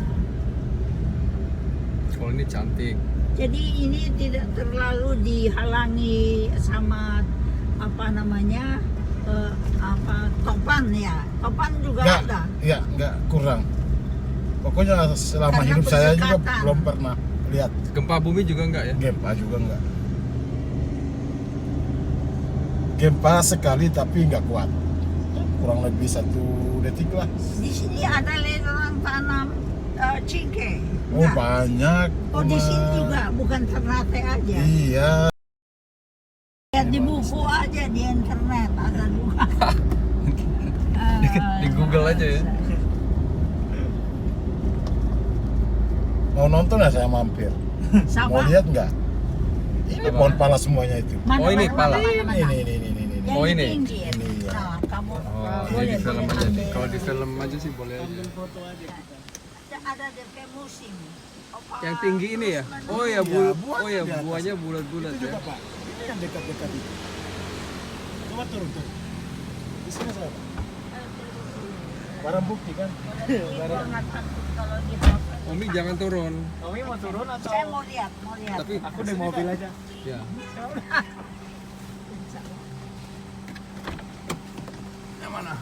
Kalau ini cantik. Jadi ini tidak terlalu dihalangi sama apa namanya topan ya. Topan juga Enggak, ada. iya, enggak kurang. Pokoknya selama Karena hidup saya juga berdekatan. belum pernah lihat Gempa bumi juga enggak ya? gempa juga enggak. Gempa sekali tapi enggak kuat. Kurang lebih 1 detik lah. Di sini ada orang tanam cingke. Oh Enggak. banyak. Oh di sini Uma. juga, bukan Ternate aja. Iya. Lihat di buku aja di internet ada juga. Di Google aja ya. Mau nonton ya saya mampir. Mau Sama. lihat nggak? Ini Apa? pohon pala semuanya itu. Oh, ini pala. Ini. Yang Oh, di ini? pinggir. Ini, ya. Nah, kamu Oh, boleh, ini di film boleh aja. ambil. Kalau di film aja sih boleh aja. Ambil foto aja. Ada DP musim. Opa, Yang tinggi ini ya? terus Oh ya, Iya, buahnya oh ya di atas. buahnya bulat-bulat Itu ya. juga Pak. Ini yang dekat-dekat itu. Coba turun. Di sini saya Pak. Barang bukti kan? Jangan takut kalau di bawah. Omi jangan turun. Omi mau turun atau? Saya mau lihat. Tapi Aku di mobil aja. ya. Yang mana?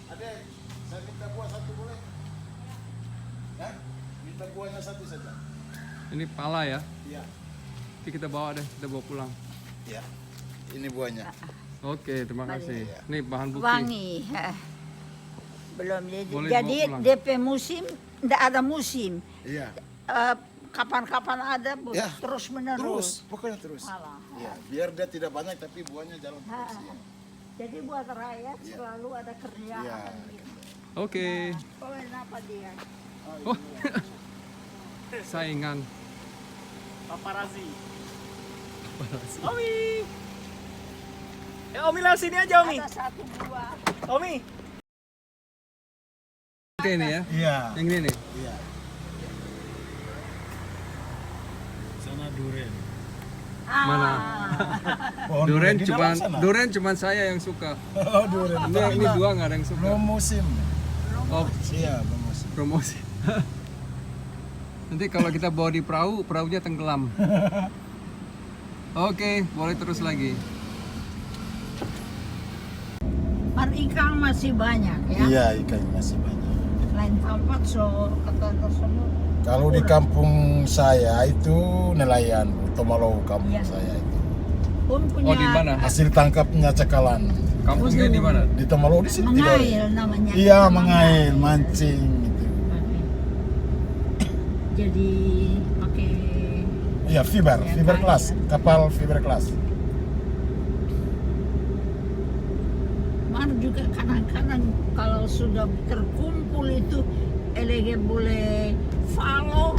Adek, saya minta buah 1 boleh? Ya? Minta buahnya 1 saja. Ini pala ya. Iya. Nanti kita bawa deh, kita bawa pulang. Iya. Ini buahnya. Oke, terima kasih. Iya. Nih bahan bukti. Wangi. Belum jadi. Boleh Jadi dibawa pulang. DP musim tidak ada musim. Iya. Kapan-kapan ada Ya, terus menerus. Terus, pokoknya terus. Malah. Iya, biar dia tidak banyak tapi buahnya jalan terus. Ha. Ya. Jadi buat rakyat selalu ada kerjaan. Iya. Gitu. Oke. Oh, kenapa dia? Oh. Saingan. Paparazi. Omi. Omi lewat sini aja Omi. Ada 1 buah. Omi. Oke ini ya. Iya. Yang ini nih. Iya. Sana durian. Mana? Pohon Durian di dalam sana. cuman saya yang suka. Oh, durian. Ini dua nggak ada yang suka. Belum musim. Oh, Iya, belum musim. promosi. Nanti kalau kita bawa di perahu, perahunya tenggelam. Oke, boleh terus lagi. Pan ikan masih banyak ya. Iya, ikan masih banyak. Lain tempat so kata tersebut. Kalau di kampung saya itu nelayan, Tomalo kampung Iya. saya itu. Pun punya Oh, di mana? Hasil tangkapnya cekalan. Kampungnya di mana? Di Tomalo di sini. Mengail namanya. Iya, Kita mengail, mancing gitu. Jadi pakai Iya, fiber, Ya, fiber kail. kelas, kapal fiber kelas. teman juga kadang-kadang kalau sudah terkumpul itu elege boleh follow,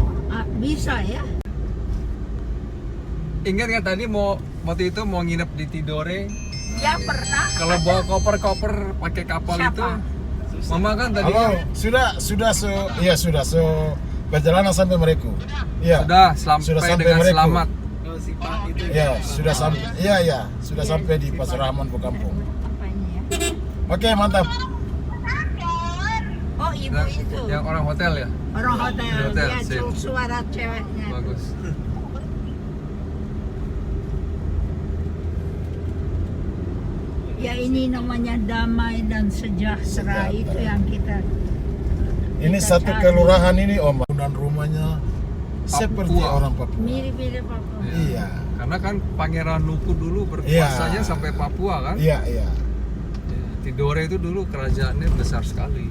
bisa ya. Ingat nggak tadi waktu itu mau nginep di Tidore? Ya pernah. Kalau bawa koper-koper pakai kapal Siapa? itu, Mama kan tadi Halo, sudah perjalanan sampai mereka. Iya. sudah sampai dengan mereka. selamat. Kalau si Pak itu Ya, sudah sampai. Iya, sudah sampai di Pasar Rahman Kampung. Apanya ya? Oke, mantap. Oh ibu itu. Yang orang hotel ya? Orang hotel, Di hotel, dia sip. suara ceweknya. Bagus. Ya ini namanya damai dan sejahtera, itu yang kita Ini kita satu cari. kelurahan ini, Om. Dan rumahnya seperti Papua. orang Papua. Mirip-mirip apa? Iya. Karena kan Pangeran Nuku dulu berkuasanya Iya. sampai Papua kan? Iya. Tidore itu dulu kerajaannya besar sekali.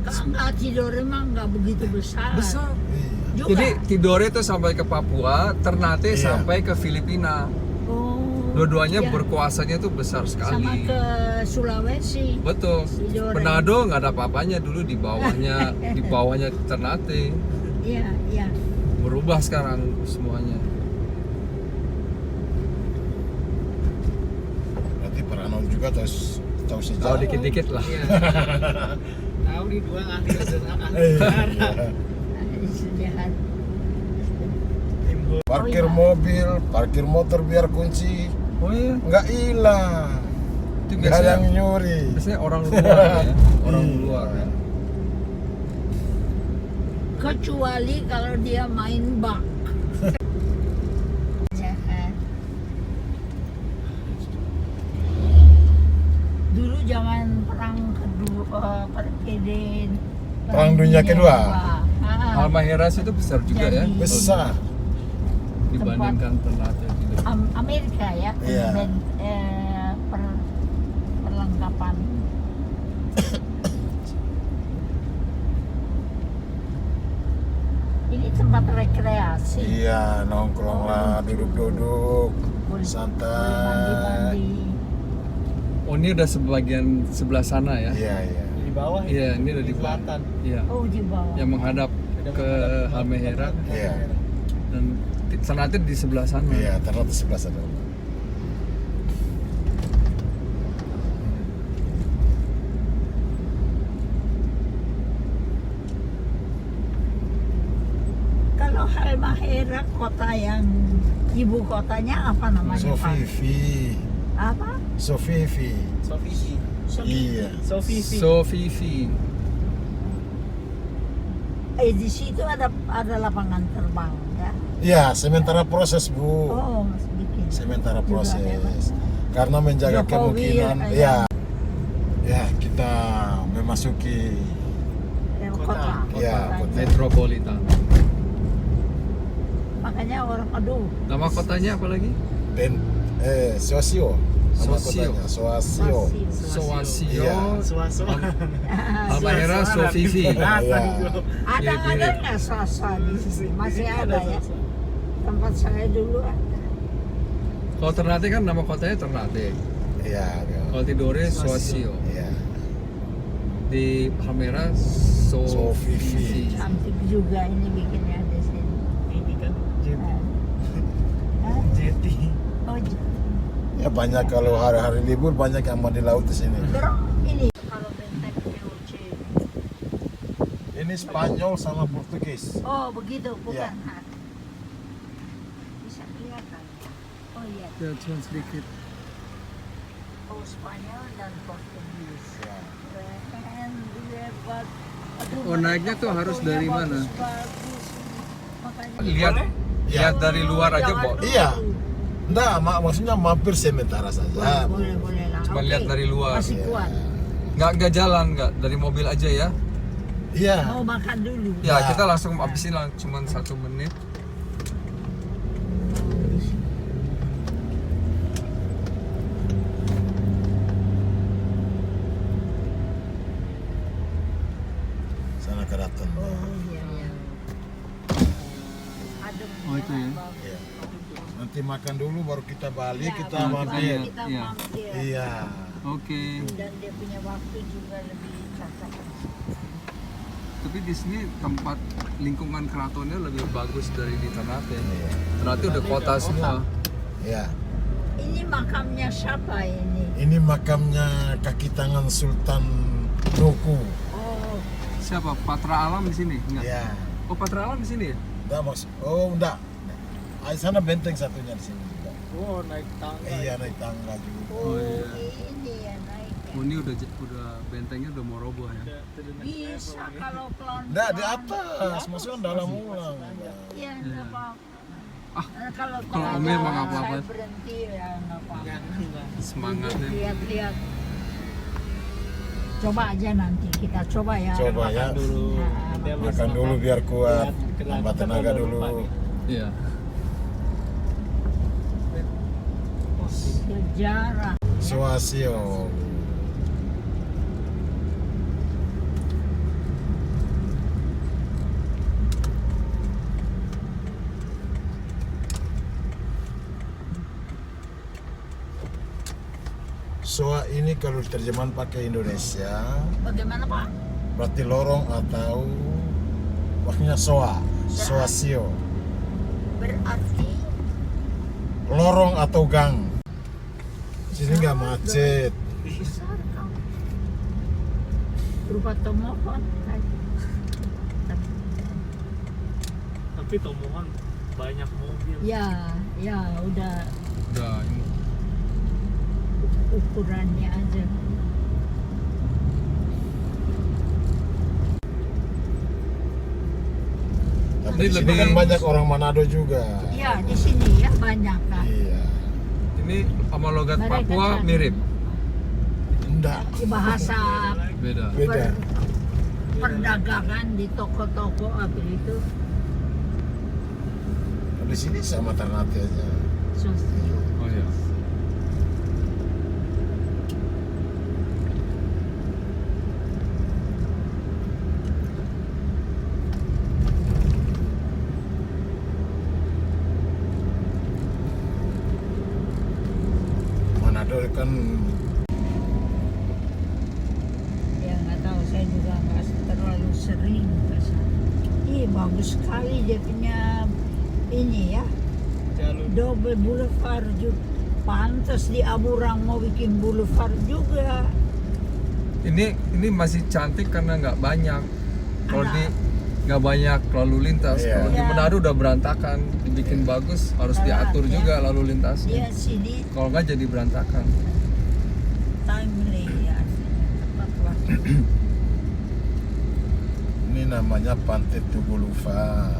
Kalau nggak Tidore mah nggak begitu besar. Besar. Iya. Juga. Jadi Tidore itu sampai ke Papua, Ternate Iya. sampai ke Filipina. Oh, Dua-duanya iya. berkuasanya itu besar sekali. Sama ke Sulawesi. Betul. Tidore. Manado nggak ada apa-apanya dulu di bawahnya Ternate. Iya, iya. Berubah sekarang semuanya. Berarti Paranon juga tahu Tahu sejarah. dikit-dikit lah. Iya. Tahu di dua ahli sejarah. Iya. Sejahat. Parkir mobil, parkir motor biar kunci Oh iya. nggak hilang. Itu Nggak ada yang biasanya, nyuri. biasanya orang luar ya. Orang Iya. luar ya. Kecuali kalau dia main bak. Jahat. Dulu zaman perang kedua, Perang Dunia Kedua. Halmaheras itu besar juga ya. Jadi- Besar. Dibandingkan Ternate gitu. Amerika ya, Iya. perlengkapan. Ini tempat rekreasi. Iya, nongkrong lah, duduk-duduk, Boleh santai. mandi-mandi. Oh ini udah sebagian sebelah sana ya? Iya. Di bawah Iya, ini udah di bawah. selatan. Iya. Oh di bawah. Yang menghadap ke Halmahera Iya. dan Ternate di sebelah sana. Iya, ternyata sebelah sana. Kalau Halmahera kota yang ibu kotanya apa namanya Pak? Sofifi. Apa? Sofifi. Sofisi. Iya. Sofisi. Sofifi. Di situ ada lapangan terbang ya. Iya, sementara proses, Bu. Oh, masih bikin. Sementara Juga proses. hebat. Karena menjaga Jokowi, kemungkinan ya. ya kita memasuki Kota. Iya, Kotanya. kota. Metropolitan. Makanya orang aduh. Nama kotanya apa lagi? Sosio. Nama Sosio. kotanya, Soasio. Soasio. Iya. Suaso. Halmahera Sofifi. Iya. Ada nggak Sasa di sini? Masih ada ya. Tempat saya dulu ada. Kalau Ternate kan nama kotanya Ternate. Iya. Kalau Tidore Soasio. Iya. Di Halmahera Sofifi. Cantik juga ini bikinnya di sini. Ini kan jeti. Hah? Jeti. Oh, Ya banyak kalau hari-hari libur banyak yang mandi laut di sini. terus ini kalau benteng POC. Ini Spanyol sama Portugis. Oh, begitu bukan? Iya. Hah. Bisa kelihatan. Oh iya. Ya, cuma sedikit. Oh, Spanyol dan Portugis. Ya. Keren, hebat. Aduh, Oh, naiknya tuh harus fotonya dari mana? bagus-bagus. Makanya Lihat lihat dari luar aja, Jangan Bo. dulu. Iya. Enggak, maksudnya mampir sementara saja. Boleh lah. Cuma Oke. lihat dari luar. Masih kuat. Nggak jalan, nggak dari mobil aja ya. Iya. Mau makan dulu. Ya, Nah. kita langsung habisin cuma 1 menit. Sana Keraton. Oh iya iya. Adem. Oh, itu ya. Iya. Nanti makan dulu baru kita balik, Ya, kita baru mampir. kita Iya. mampir. Iya. Oke. Dan dia punya waktu juga lebih cocok. Tapi di sini tempat lingkungan keratonnya lebih bagus dari di Ternate. Ternate udah kota semua. Ya, Ini makamnya siapa ini? ini makamnya kaki tangan Sultan Doku. Oh, Siapa? Patra Alam di sini? Enggak. Ya, Oh, Patra Alam di sini ya? enggak maksud. Oh, enggak. Ah, sana benteng satunya di sini juga. Oh, naik tangga. Iya, naik tangga juga. oh, iya. ini ya naiknya. Oh, ini udah bentengnya udah mau roboh ya. Bisa kalau pelan. Enggak, di atas, maksudnya dalam ulang. Iya, enggak apa-apa. Kalau kalau tenaga Amir mah nggak apa-apa. saya berhenti ya enggak apa-apa. Semangatnya. Lihat-lihat. Coba aja nanti kita coba ya. Coba ya. Nah, Makan dulu biar kuat, tambah tenaga dulu. Iya. sejarah. Suasio. Soa ini kalau terjemahan pakai Indonesia Bagaimana Pak? berarti lorong atau maksudnya soa, soasio. Berarti Lorong atau gang. Sini nggak macet. besar kau. Berupa tomohon. Tapi Tomohon banyak mobil. Ya, ya udah Udah ini. ukurannya aja. Tapi Ini di sini lebih- kan banyak orang Manado juga. Ya di sini ya banyak kan. Iya. Ini sama logat Mereka Papua kan- mirip. Enggak, Bahasa Beda. beda. perdagangan di toko-toko apa itu Di sini sama Ternate aja. sosial. Oh iya. Manado kan Ya nggak tahu, saya juga nggak terlalu sering ke sana. Ih bagus sekali dia punya ini ya, Jalur double boulevard juga. Pantas di Aburang mau bikin boulevard juga. Ini masih cantik karena nggak banyak. Kalau Ada. di nggak banyak lalu lintas. Iya. Kalau di Iya. Manado udah berantakan, dibikin bagus harus diatur Ya. juga lalu lintasnya. Dia sini Kalau nggak jadi berantakan. timely ya, tepat waktu. ini namanya Pantai Tugulufa.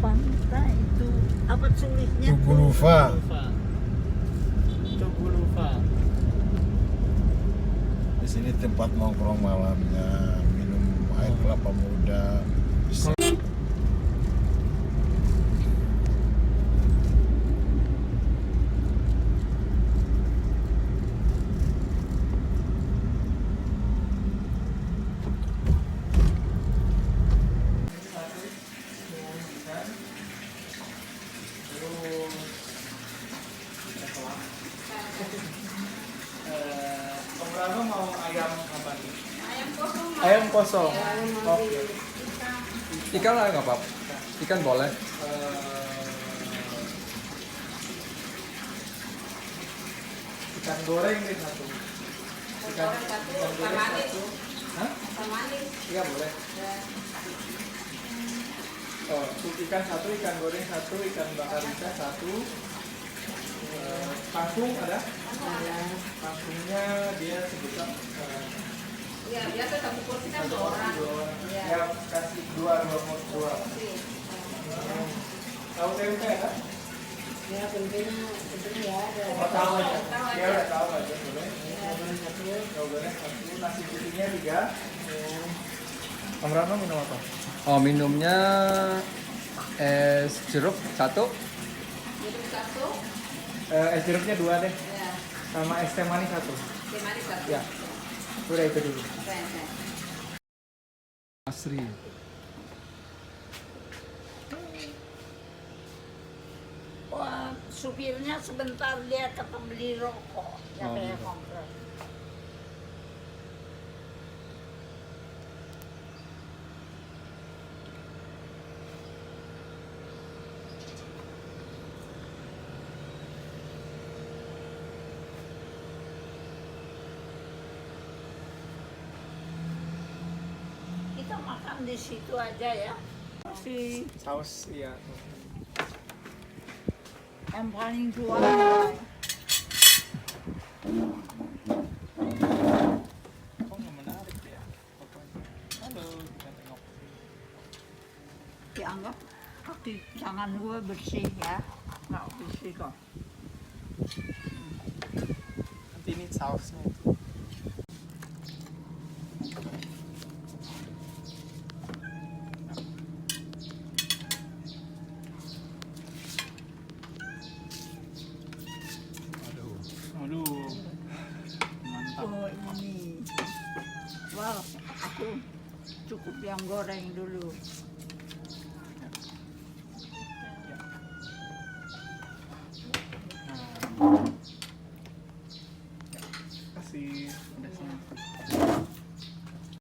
Pantai itu apa sulitnya? Tugulufa. Tugulufa. Di sini tempat nongkrong malamnya, minum air kelapa muda. Bisa. Om mau ayam apa nih? Ayam kosong. Oke. Ikan ada nggak, Pak? Ikan boleh. Ikan goreng nih satu. Ikan goreng satu. Hah? Iya boleh. Oh, sup ikan satu, ikan goreng satu, ikan bakar ikan satu. Kangkung ada? Kangkungnya dia sebutkan Iya, biasa satu porsi kan satu dua orang. dua orang. Iya. Ya kasih dua dua. Tahu tempe ada? Ya, tentunya ada. Oh, tahu aja. Tahu Ya aja. udah tahu aja boleh. Tahu goreng satu, nasi putihnya 3. Om Rano minum apa? Oh, minumnya es jeruk satu. Jadi satu, Es jeruknya 2 deh, ya, sama es teh manis 1. teh manis satu. Ya, udah itu dulu. Oke. Asri. supirnya sebentar dia ketemu beli rokok, ya Oh, kayak gitu. kongres. Kita makan di situ aja ya. Si Saus iya. yang paling tua. Kok nggak menarik ya fotonya. Halo, kita tengok. Dianggap kaki tangan gue bersih ya, nggak bersih kok. Nanti ini sausnya itu. Aduh, mantap. Oh ini, wow, aku cukup yang goreng dulu. Kasih pedasnya.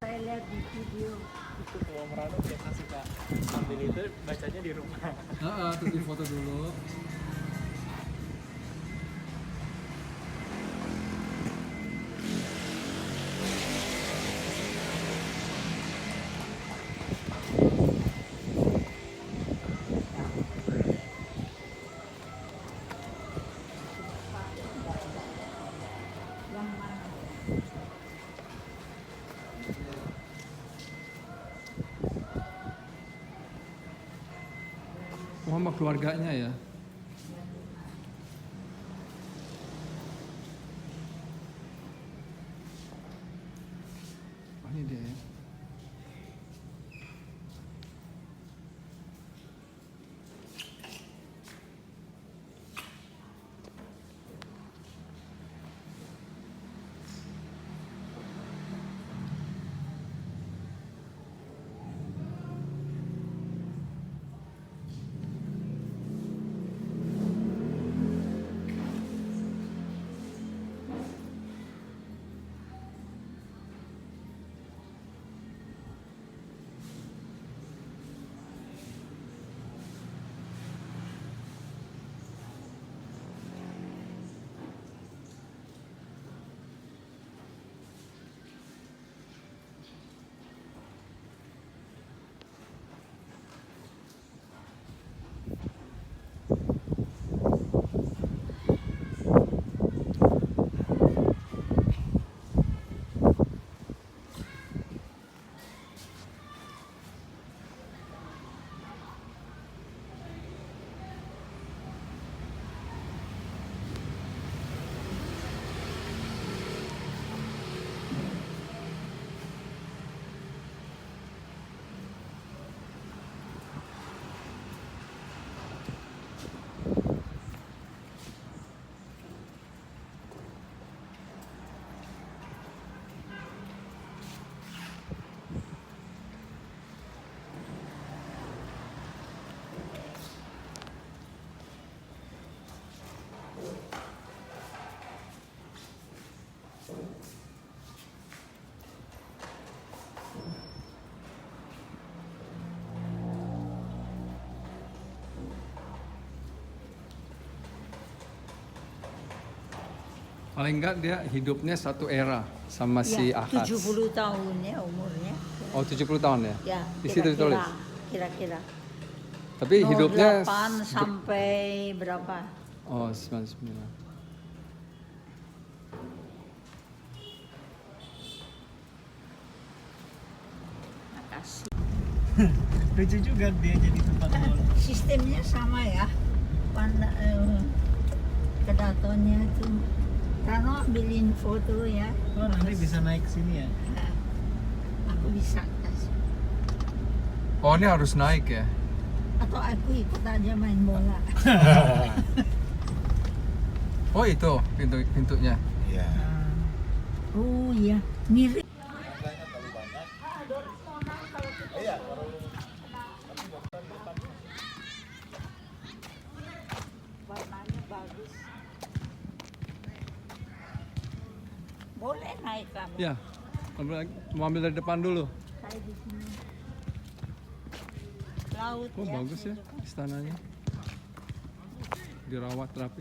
Saya lihat di video. Itu kalau Merano biasa suka ambil itu bacanya di rumah. Terus di foto dulu. Yang mana? Oh, sama keluarganya ya. Oh, ini dia ya. Paling enggak dia hidupnya satu era sama si Ya, Ahad. 70 tahun ya umurnya. Oh, 70 tahun ya? Ya, Di situ ditulis. Kira-kira. Tapi hidupnya 08 sampai berapa? Oh, 99. Makasih. Lucu juga dia jadi tempat bola. Sistemnya sama ya. Kedatonya itu. Karena ambilin foto ya. Oh, nanti bisa naik sini ya. Nah, aku bisa kasih. Oh, ini harus naik ya? Atau aku ikut aja main bola. Oh, itu pintunya. Iya. Oh iya, mirip. Warnanya naik kamu. Ya, mau ambil dari depan dulu. Kayak di sini. Laut Oh ya. bagus ya istananya, dirawat rapi.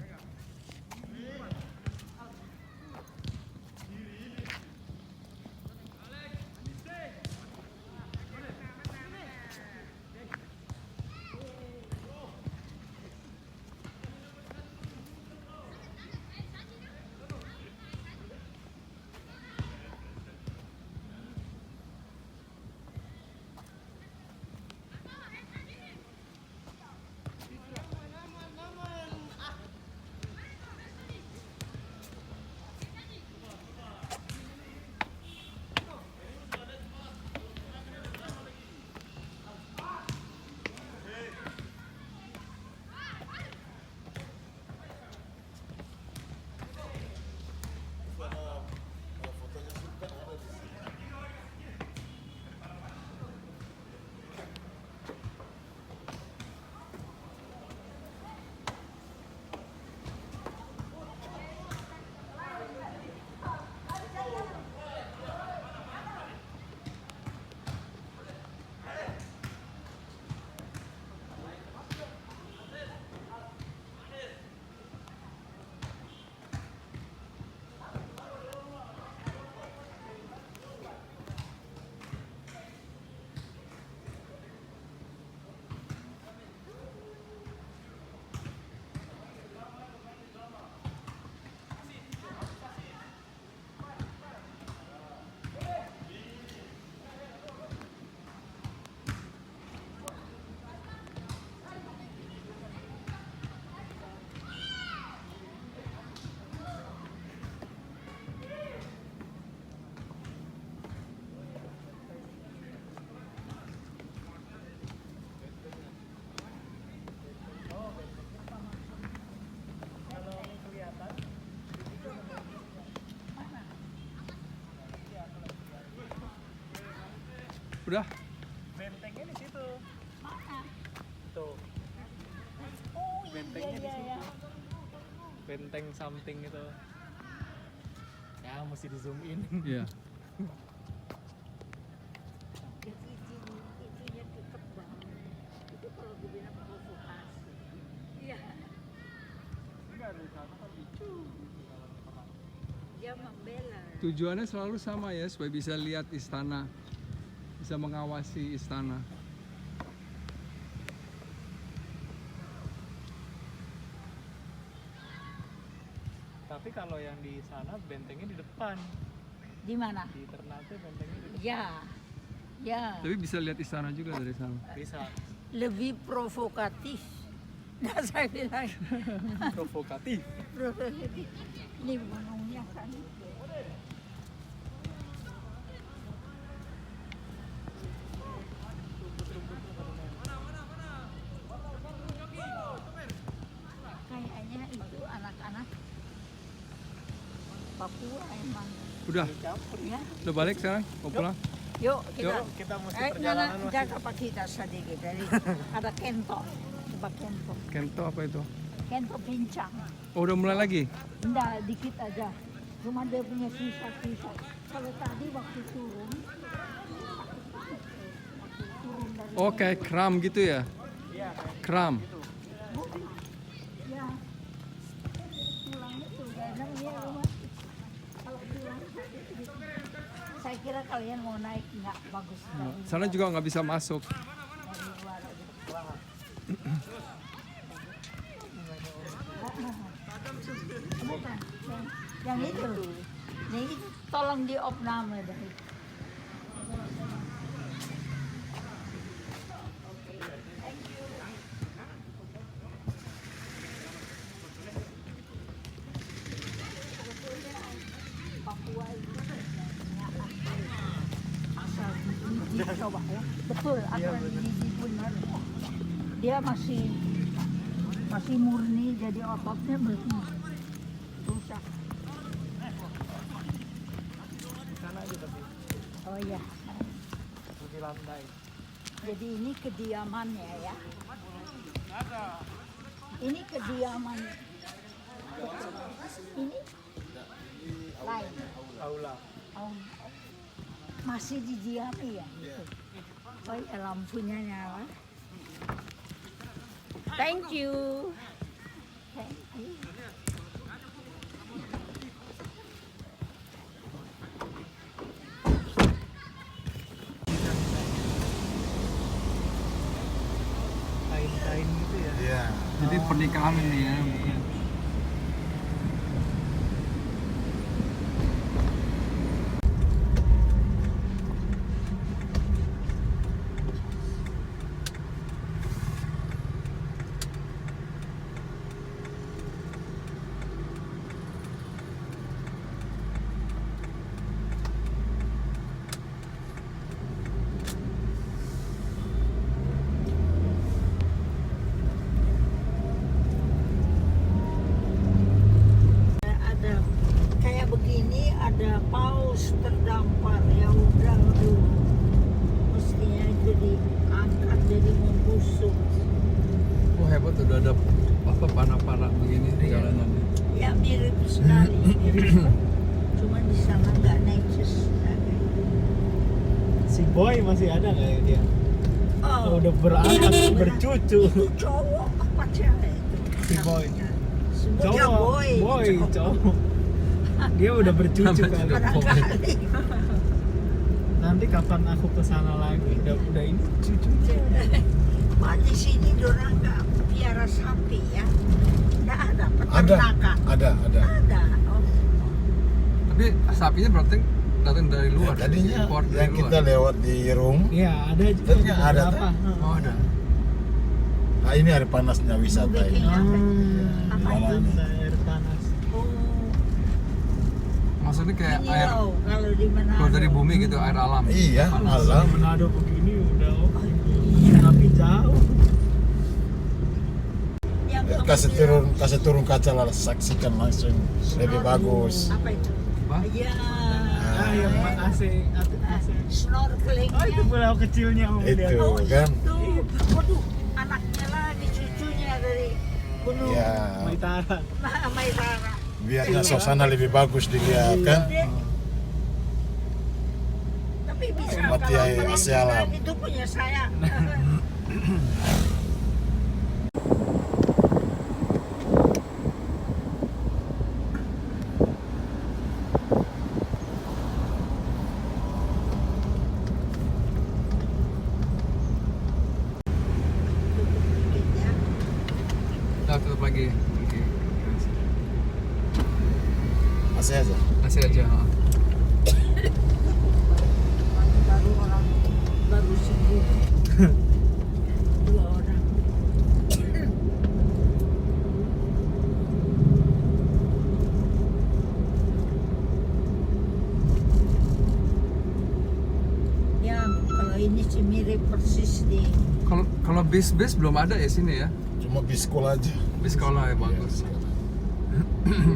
Udah. Bentengnya di situ. Mana? Tuh, Oh bentengnya di iya, situ. iya. Benteng something itu. Ya, mesti di zoom in. Iya. Itunya tetap banget. Itu kalau gue bilang provokasi. Iya. Dia membela. Tujuannya selalu sama ya, supaya bisa lihat istana, bisa mengawasi istana. Tapi kalau yang di sana bentengnya di depan. Di mana? Di Ternate bentengnya di depan. Ya. Ya. Tapi bisa lihat istana juga dari sana. Bisa. Lebih provokatif. Nah, saya bilang Provokatif. provokatif. Ini gunungnya kan. Kayaknya itu anak-anak Papua emang. Udah, Ya. udah balik sekarang, mau pulang? Yuk kita. Yuk, kita mesti perjalanan Nana, masih. jaga pak kita sedikit dari ada kento. Coba kento. Kento apa itu? Kento pincang. Oh udah mulai lagi? Enggak, dikit aja. Cuma dia punya sisa-sisa. Kalau tadi waktu turun dari Oh kayak kram gitu ya? Iya, Kram. ya tulang itu kadang ya rumah. Kalau tulang saya kira kalian mau naik nggak bagus dari Sana juga nggak bisa masuk. luar aja. Bukan, yang itu. Yang itu tolong diopname dari. Papua itu asal gigi coba ya. Betul, asal gigi benar. Dia masih murni, jadi ototnya belum rusak. di sana aja tapi Oh iya. di lantai. Jadi ini kediamannya ya. Ini kediaman. Ini lain. Aula. masih didiami ya. Oh ya, lampunya nyala. Thank you. Thank you. Kain-kain gitu ya. Iya. Jadi pernikahan ini ya. Ada kayak begini, ada paus terdampar ya udah dulu. Mestinya itu diangkat jadi membusuk. Wah hebat, udah ada apa panah-panah begini jalanannya. Ya mirip sekali. Cuma di sana nggak necis. Si Boy masih ada nggak ya dia? Oh, Udah beranak, bercucu. itu cowok apa cewek itu? Si Boy. Semua ya, Boy, cowok. Dia udah bercucu kan. Barangkali. Nanti kapan aku kesana lagi? Udah ini cucunya. Mak di sini dorang nggak piara sapi ya? Nggak ada peternakan. Ada. Ada. Oh. Tapi sapinya berarti datang dari luar. Tadinya impor dari yang kita luar. lewat di room, Iya, ada Tadinya ada, beberapa. Oh ada. nah ini hari panasnya wisata ini. Apa itu? Air panas. Oh, Maksudnya kayak air Minilau kalau di Manado. keluar dari bumi gitu, air alam. Iya, alam. Manado begini udah Oh, iya. tapi jauh. Yang Ya, kamu kasih turun kaca lah, saksikan langsung lebih bagus. Apa itu? Apa? Ya. Ah, yang AC. Snorkeling. Oh, itu pulau kecilnya Om. Itu. Lihat. Oh, kan? itu. Waduh, anaknya lagi cucunya dari Gunung Ya, Maitara. Maitara. biarnya suasana lebih bagus dilihat kan. Tapi bisa Mati kalau air, perempuan AC alam. itu punya saya. Nah, tutup lagi. Oke. AC aja. Kasih aja. Ha. Baru orang baru sembuh 2 orang. Ya kalau ini sih mirip persis di Kalau bis belum ada ya sini ya. Cuma bis sekolah aja. Bis sekolah ya bagus.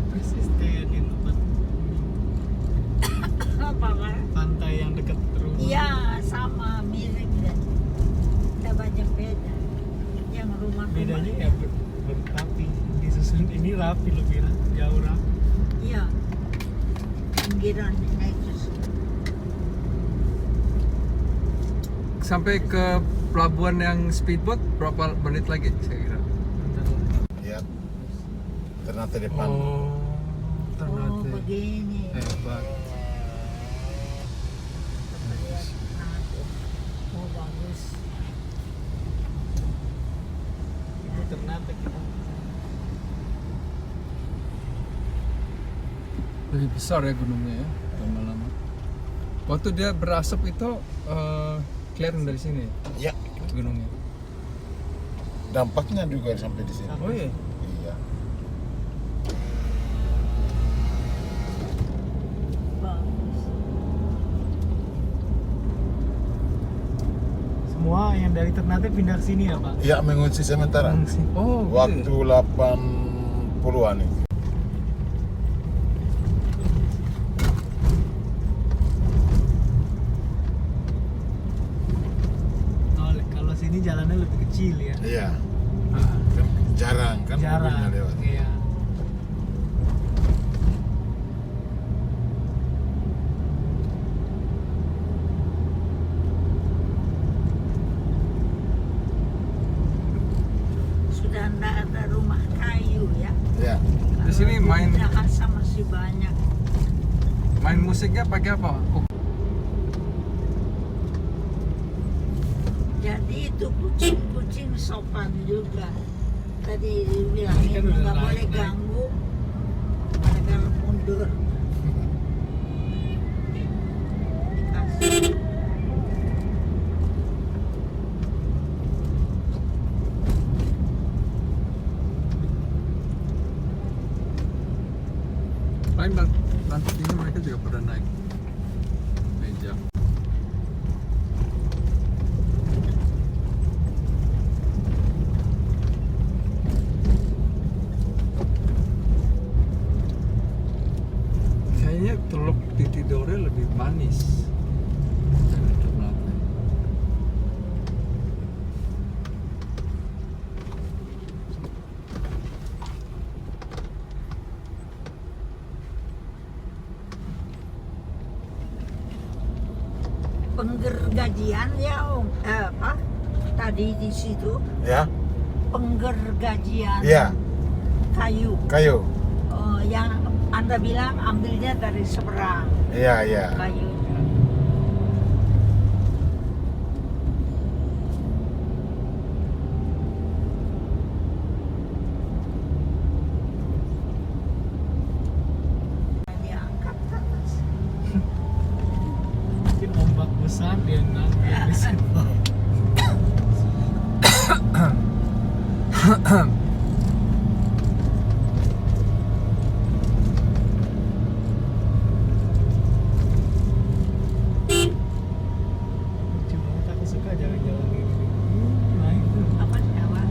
Persis kayak di tempat apa kan? pantai yang dekat rumah. Iya sama mirip dan tidak banyak beda. Yang rumah Bedanya ya rapi. Disusun ini rapi lebih jauh rapi. Iya. Pinggirannya itu. Sampai ke pelabuhan yang speedboat berapa menit lagi saya kira? Ya. Ternate depan. Oh, Oh begini. Hebat. Oh bagus. Itu Ternate kita. Lebih besar ya gunungnya ya, lama-lama. Waktu dia berasap itu kelihatan dari sini Ya, gunungnya. dampaknya juga sampai di sini. Oh iya. Iya. Bagus. Semua yang dari Ternate pindah ke sini ya, Pak? Iya, mengungsi sementara. Oh, Waktu gitu. 80-an itu. Oh, kalau sini jalannya lebih kecil ya. Iya. Kan jarang kan Jarang. mobilnya lewat. Iya. sudah tidak ada rumah kayu ya. Ya. Di sini main Bahasa masih banyak. musiknya pakai apa? Jadi itu kucing-kucing sopan juga. Tadi dibilangin nggak boleh ganggu, mereka mundur. Dikasih. Paling lantai ini mereka juga pada naik meja. Kayaknya Teluk Titidore lebih manis dari Ternate. Penggergajian ya Om, apa tadi di situ Ya, penggergajian Iya. kayu. kayu. Oh, yang Anda bilang ambilnya dari seberang Iya, iya. kayunya. Diangkat ke atas. Mungkin ombak besar dia nangkep di situ. Cuma aku suka jalan-jalan ini. Naik tuh. Apa nyawa?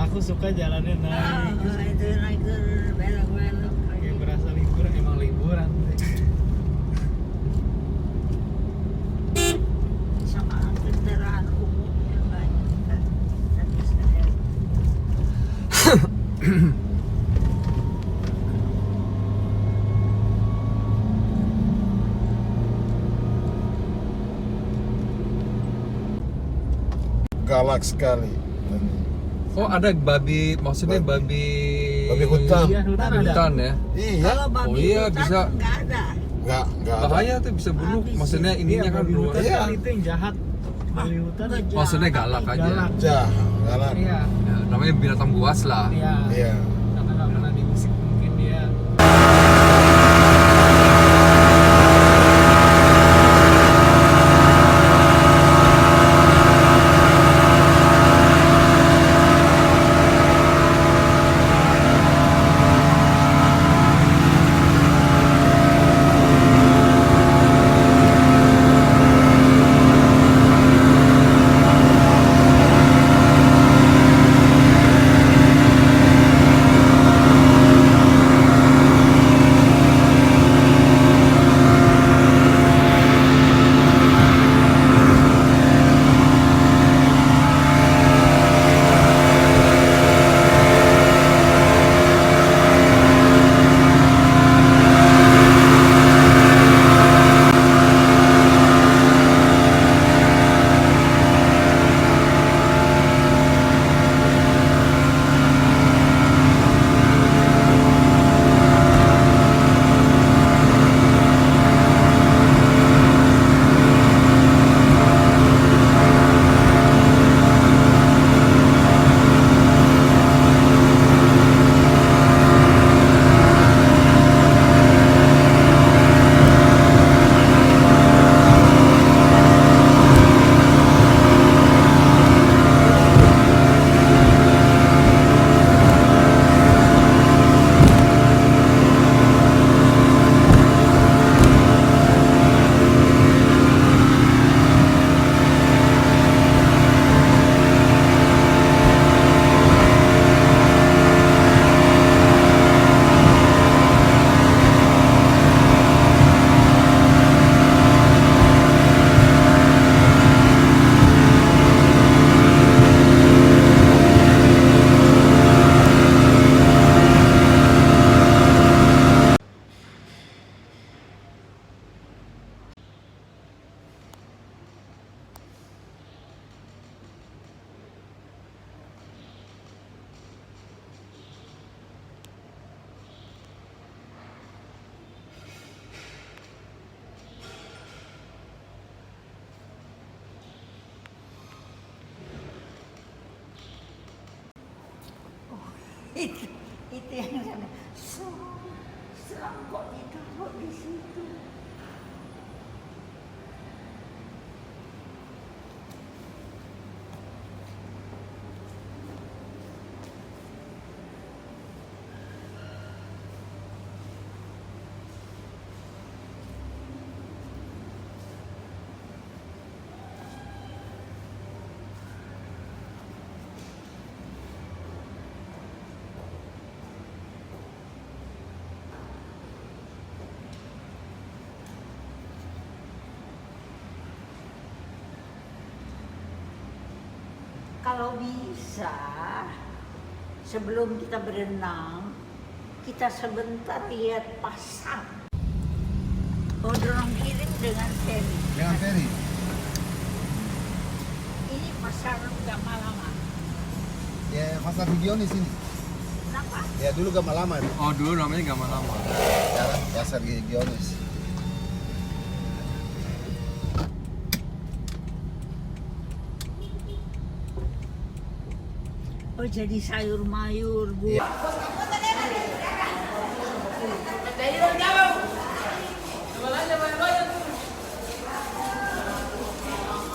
Aku suka jalannya naik. Oh, itu naik ke belok-belok. Kayak berasa liburan, emang liburan. Sama kendaraan umum yang banyak. Tadi saya Galak sekali. Oh, ada babi, maksudnya babi Babi hutan. Iya, hutan ada. hutan ya. Iya. kalau babi Oh iya, hutan bisa. nggak ada. Nggak ada. Bahaya tuh bisa bunuh. Habis. Maksudnya ininya kan babi luar. hutan Iya. kan itu yang jahat. Babi hutan. Nggak jahat. Maksudnya galak aja. Galak. Galak. Iya, Ya, namanya binatang buas lah. iya. Iya. Karena nggak pernah diusik mungkin dia. Itu yang sana. Serang kok ditaruh di situ. Kalau bisa, sebelum kita berenang, kita sebentar lihat pasar. Bodrong kirim dengan feri. Dengan ferry. Ini pasar Gamalama. Ya, pasar regionis ini. Kenapa? Ya dulu Gamalama. Oh, dulu namanya Gamalama. Sekarang pasar regionis. Oh, jadi sayur mayur, Bu. Iya.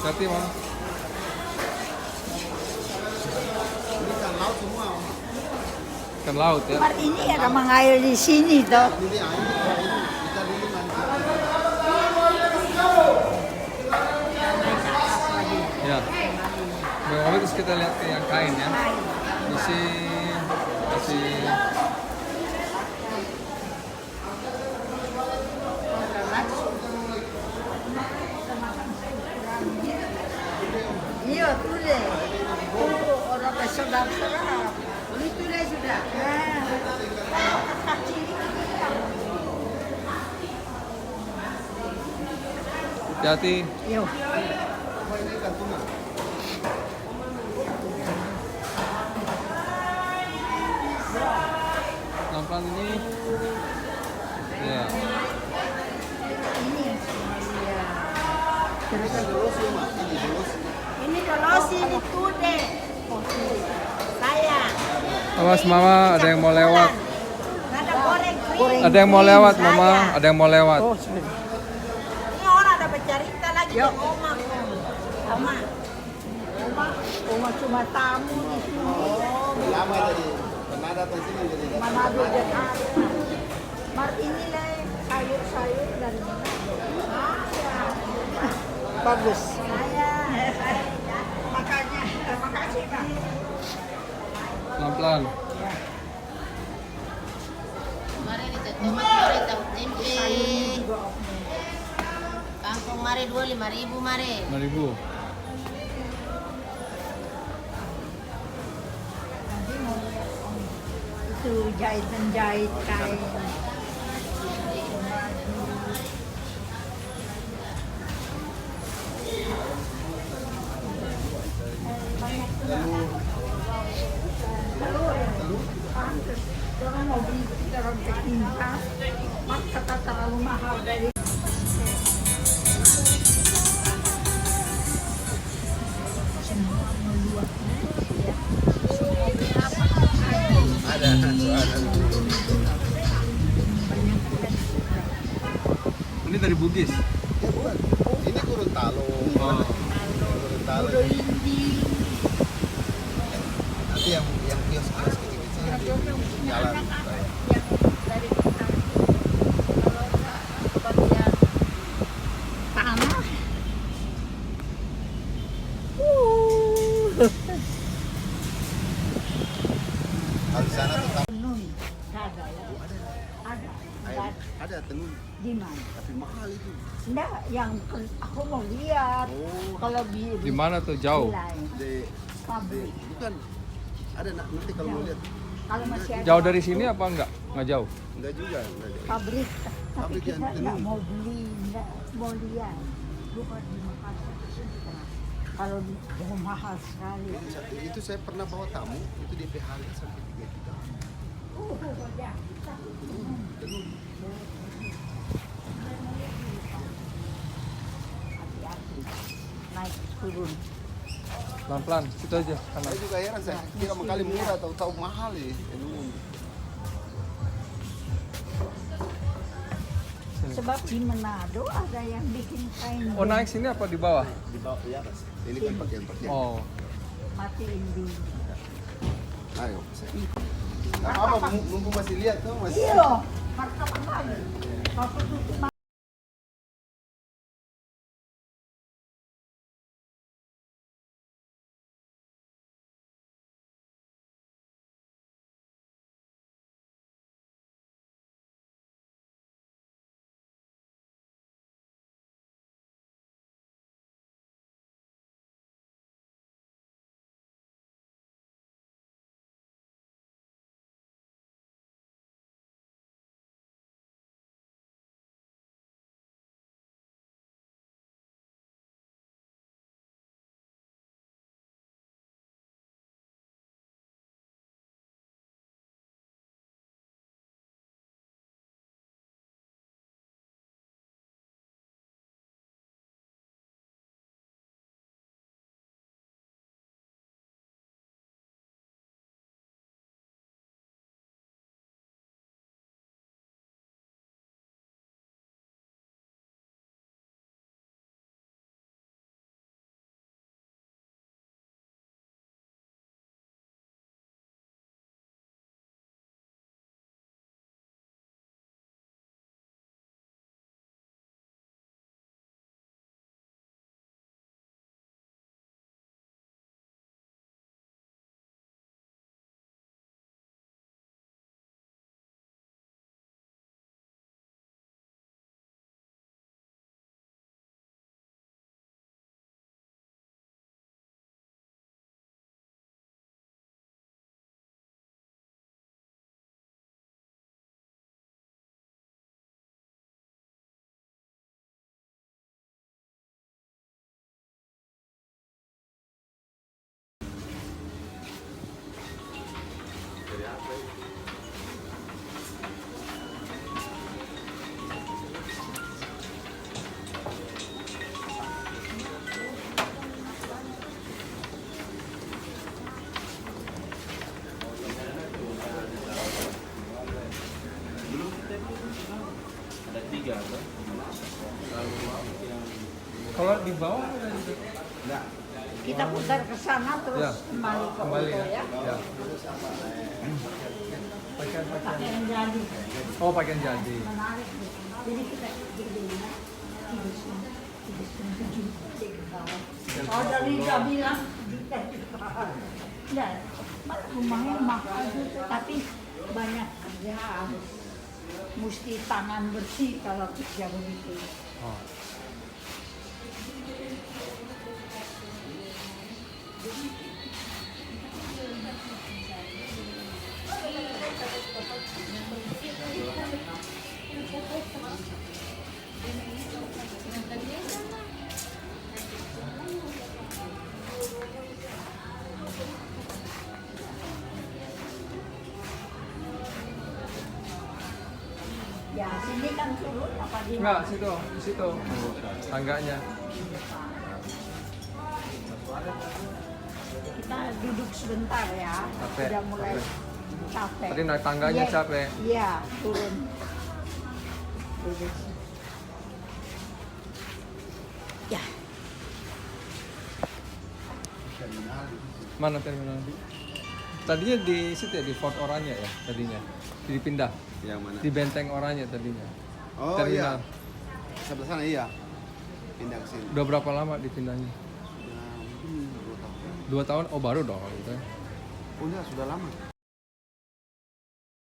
Hati Mam. Ini kan laut semua. Ikan laut ya. Mar ini ada mengalir di sini toh. Ini air, kita dulu nanti. Ya. Bawa terus kita lihat ke yang kain ya. Masih Iya, tulis. Tuh, orang bersedap-sedap. Ini tulis sudah. hati-hati. Yuk. Pelan-pelan ini. Ya. Ini yang iya. Ini kan dulu sih, Mas. Ini dulu. Ini kalau sini tuh deh. Saya. Awas Mama, ada yang mau lewat. Ada goreng. Ada yang mau lewat Mama, ada yang mau lewat. Ini orang ada bercerita lagi ke Oma. Oma cuma tamu di sini. Lama tadi. Pernah datang sini jadi. Manado Jakarta. Mar inilah sayur-sayur dari Manado. Bagus. Makanya, makasih Pak. Pelan-pelan. Mari kita tomat, mari tahu tempe. Kangkung mari 25.000 mari. 5.000. Itu jahit kain. Jangan mau beli dalam ketimpa, maka terlalu mahal dari. Ini dari Bugis. Ya bukan. Ini Gorontalo. Oh. Gorontalo. Nanti yang kios-kios kecil-kecil di jalan. Tanah. Kalau di sana tetap Tenun. Ada ya? Ada. ada tenun, Di mana? tapi mahal itu. Enggak, yang aku mau lihat. Oh. Kalau di Di mana tuh jauh? Di pabrik. bukan. Ada nanti kalau mau lihat. Kalau masih ada Jauh dari sini apa enggak? Enggak jauh. Enggak juga, enggak jauh. pabrik, tapi Pabrik kita yang nggak tenun. mau beli, nggak mau lihat. Bukan di Makassar. Kalau di mahal sekali. Itu saya pernah bawa tamu, itu DP harga sampai 3 juta. Ya. Hati-hati, naik turun. Pelan-pelan, situ aja. Kanan. Saya juga heran, saya kira kali murah tahu mahal ya. Sebab di Manado ada yang bikin kain. Oh, naik sini apa di bawah? Di bawah di atas. Ini kan pakaian-pakaian. Oh. Matiin dulu. Ayo. Apa mumpung masih lihat tuh masih. Iya, martabak lagi. Kalau tutup Kalau di bawah ada di Enggak. kita putar ke sana terus Ya. kembali ke kembali Udo ya. ya. Ya. Pakaian jadi Oh, pakaian jadi. menarik nih. Jadi kita jadinya 3,7 ke bawah. Oh dari udah bilang juta dan rumahnya mahal juga tapi banyak kerjaan. Mesti tangan bersih kalau kerja begitu. Oh. Ya sini kan turun apa di Enggak, situ, di situ. Tangganya. kita duduk sebentar ya. Capek, Udah mulai capek. capek. Tadi naik tangganya Iya, capek. Iya, turun. Duduk. Ya, Mana terminal? Tadinya di situ ya, di Fort Oranye ya tadinya. Dipindah Yang mana? di Benteng Oranye tadinya. Oh Terminal. iya. Sebelah sana iya. Pindah ke sini. Udah berapa lama dipindahnya? Sudah 2 tahun? Oh, baru dong gitu. Oh iya, sudah lama.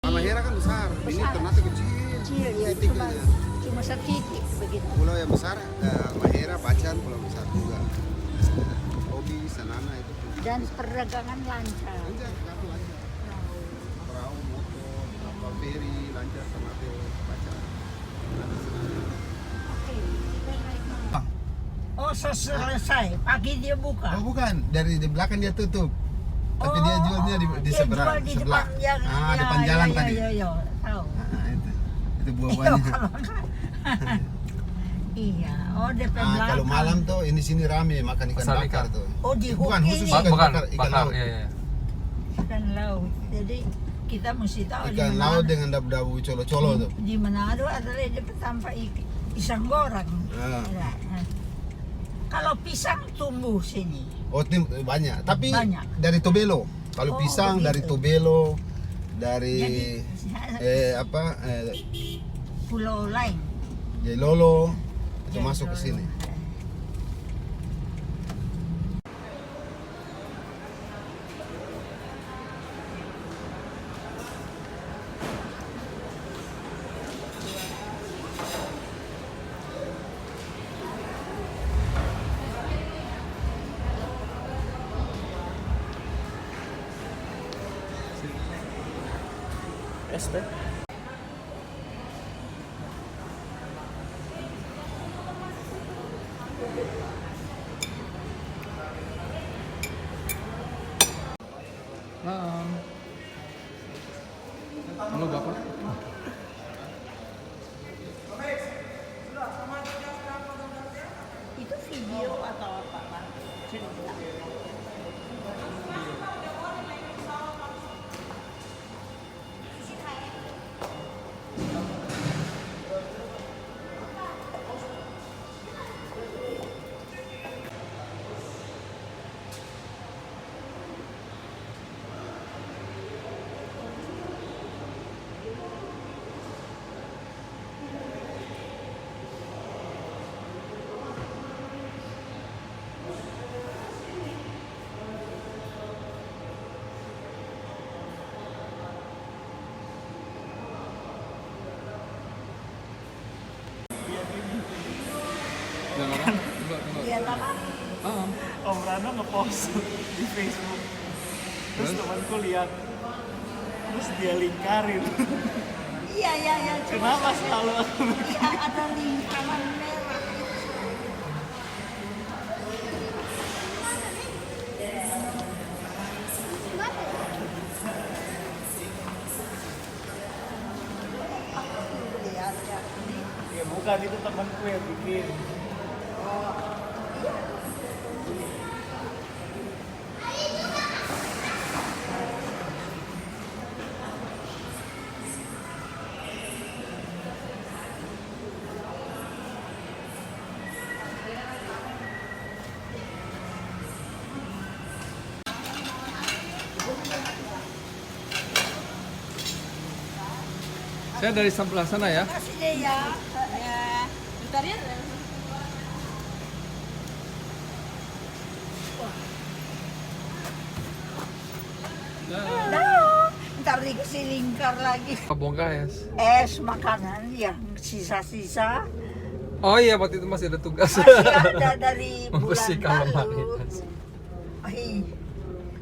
Halmahera kan besar, ini Ternate kecil. kecil ya, Titik cuma, aja. cuma setitik begitu. Pulau yang besar, Halmahera, Bacan, pulau besar juga. Obi, Sanana itu. Dan perdagangan lancar. Lancar, kapal lancar. Perahu, motor, kapal feri, lancar, Ternate, Bacan. Oh, selesai. Pagi dia buka. Oh bukan, dari di belakang dia tutup. Tapi dia jualnya di dia seberang, jual di sebelah. depan yang, Depan jalan tadi. Iya, tahu. Itu Iya, buah-buahnya. kalau enggak. Iya, oh DP Nah, kalau belakang. malam tuh ini sini rame makan ikan Pasar bakar ikan. tuh. Oh di Bukan hook khusus ini. ikan Bukan, bakar, ikan bakar, laut. iya, iya. Ikan laut. Jadi kita mesti tahu di Ikan Manado. laut dengan dabu-dabu colo-colo tuh. Di Manado adalah DP tanpa pisang goreng. Ah. Ya, kalau pisang tumbuh sini. Oh banyak, tapi Banyak. dari Tobelo. Kalau Oh, pisang begitu. dari Tobelo, dari Jadi, pulau lain. Jelolo itu Jadi, masuk ke sini. ST. Halo Bapak. Itu video atau apa Pak? Cerita. Udah nggak apa? Coba. Iya apa? Om Rano ngepost di Facebook. Terus temanku lihat. Terus dia lingkarin. Iya. Kenapa selalu aku Iya, ada lingkaran merah. Lihat ya. Ya bukan, itu temanku yang bikin. Saya dari sebelah sana ya. Kasih deh ya. Bentar ya. Nah, ntar dikasih lingkar lagi. Bongkar ya. Es makanan yang sisa-sisa Oh iya, waktu itu masih ada tugas. masih ada dari bulan Membersihkan lemari. lalu.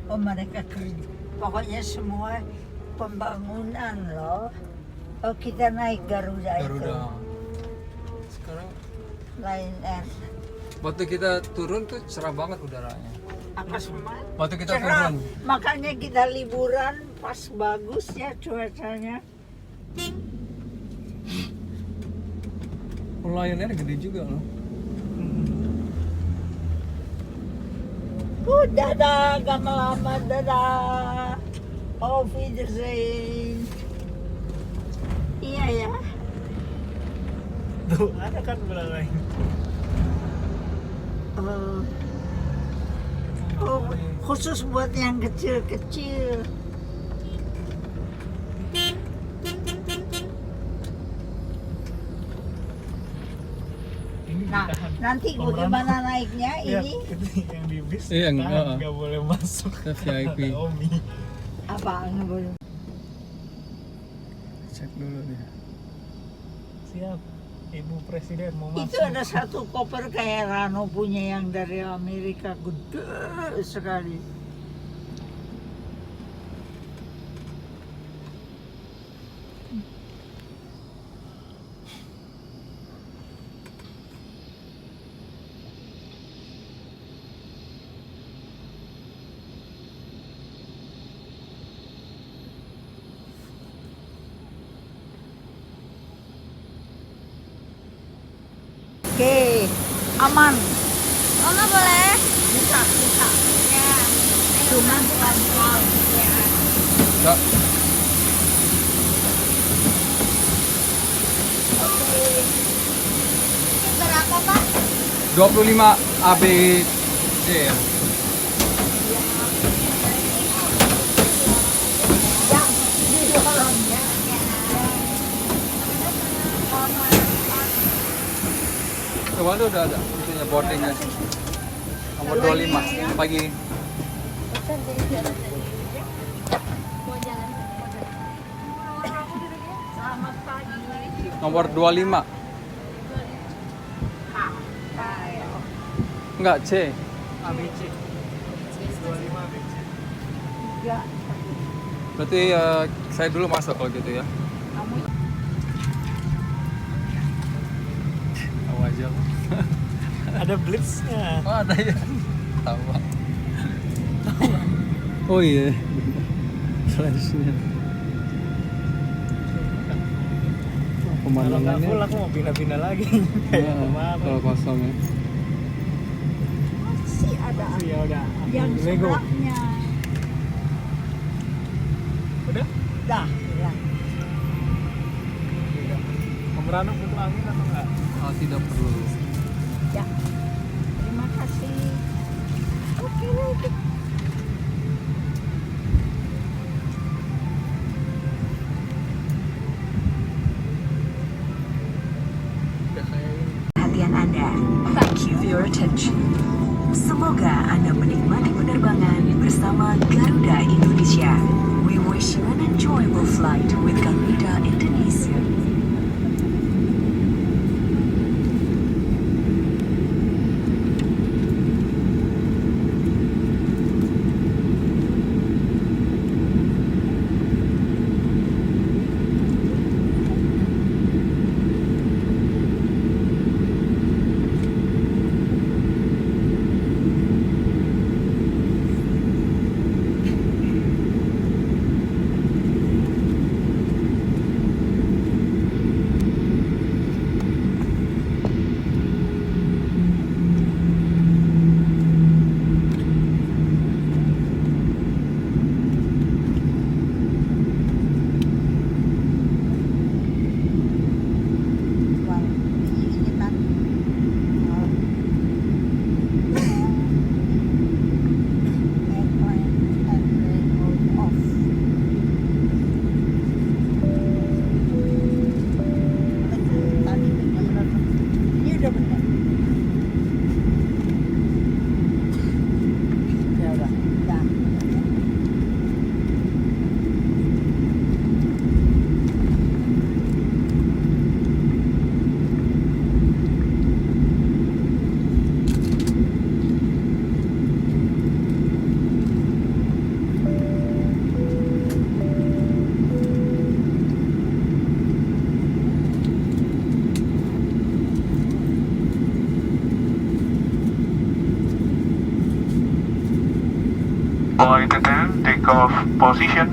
Oh mereka kerja. Pokoknya semua pembangunan loh. Oh kita naik Garuda, itu. Garuda. Sekarang Lion Air. waktu kita turun tuh cerah banget udaranya. Apa semua? Waktu kita Cerah. turun. Makanya kita liburan pas bagus ya cuacanya. Lion Air gede juga loh. Dadah, lama dadah. Auf Wiedersehen. Iya ya. Tuh, ada kan belakang. Oh, khusus buat yang kecil-kecil. Ini Nah, ditahan. nanti Om bagaimana Rano. naiknya Ya, ini? itu yang di bis. Iya, ditahan, enggak. nggak boleh masuk. Kita VIP. Kata Omi. Apa nggak boleh? Cek dulu nih. Siap. Ibu Presiden mau Itu masuk. ada satu koper kayak Rano punya yang dari Amerika gede sekali. Oke, Aman. Oh, nggak boleh. Bisa. Ya. Cuma pelan-pelan. Ya. Ya. Berapa, Pak? 25 ABD ya. Yang di dalamnya. Kemarin tuh udah ada itunya boardingnya. Nomor 25 pagi. Mau jalan. Selamat pagi. Nomor 25. Enggak, C. ABC 25 ABC. Ya, Berarti saya dulu masuk kalau gitu ya. kamu Tahu aja. Ada blitznya. Oh, ada ya. Tahu. Oh iya. Flashnya. Kalau nggak Pemandangannya. full aku mau pindah-pindah lagi. Kayak kemana? Kalau kosong ya. masih ada Ya udah. yang Lego. sebelahnya. Udah? Dah, ya. Pemerano butuh angin atau enggak? Oh, tidak perlu. Ya. Terima kasih. Oke, oke. Perhatian Anda. Thank you for your attention. Semoga Anda menikmati penerbangan bersama Garuda Indonesia. We wish you an enjoyable flight with Garuda Indonesia. Flight attendant, take off position.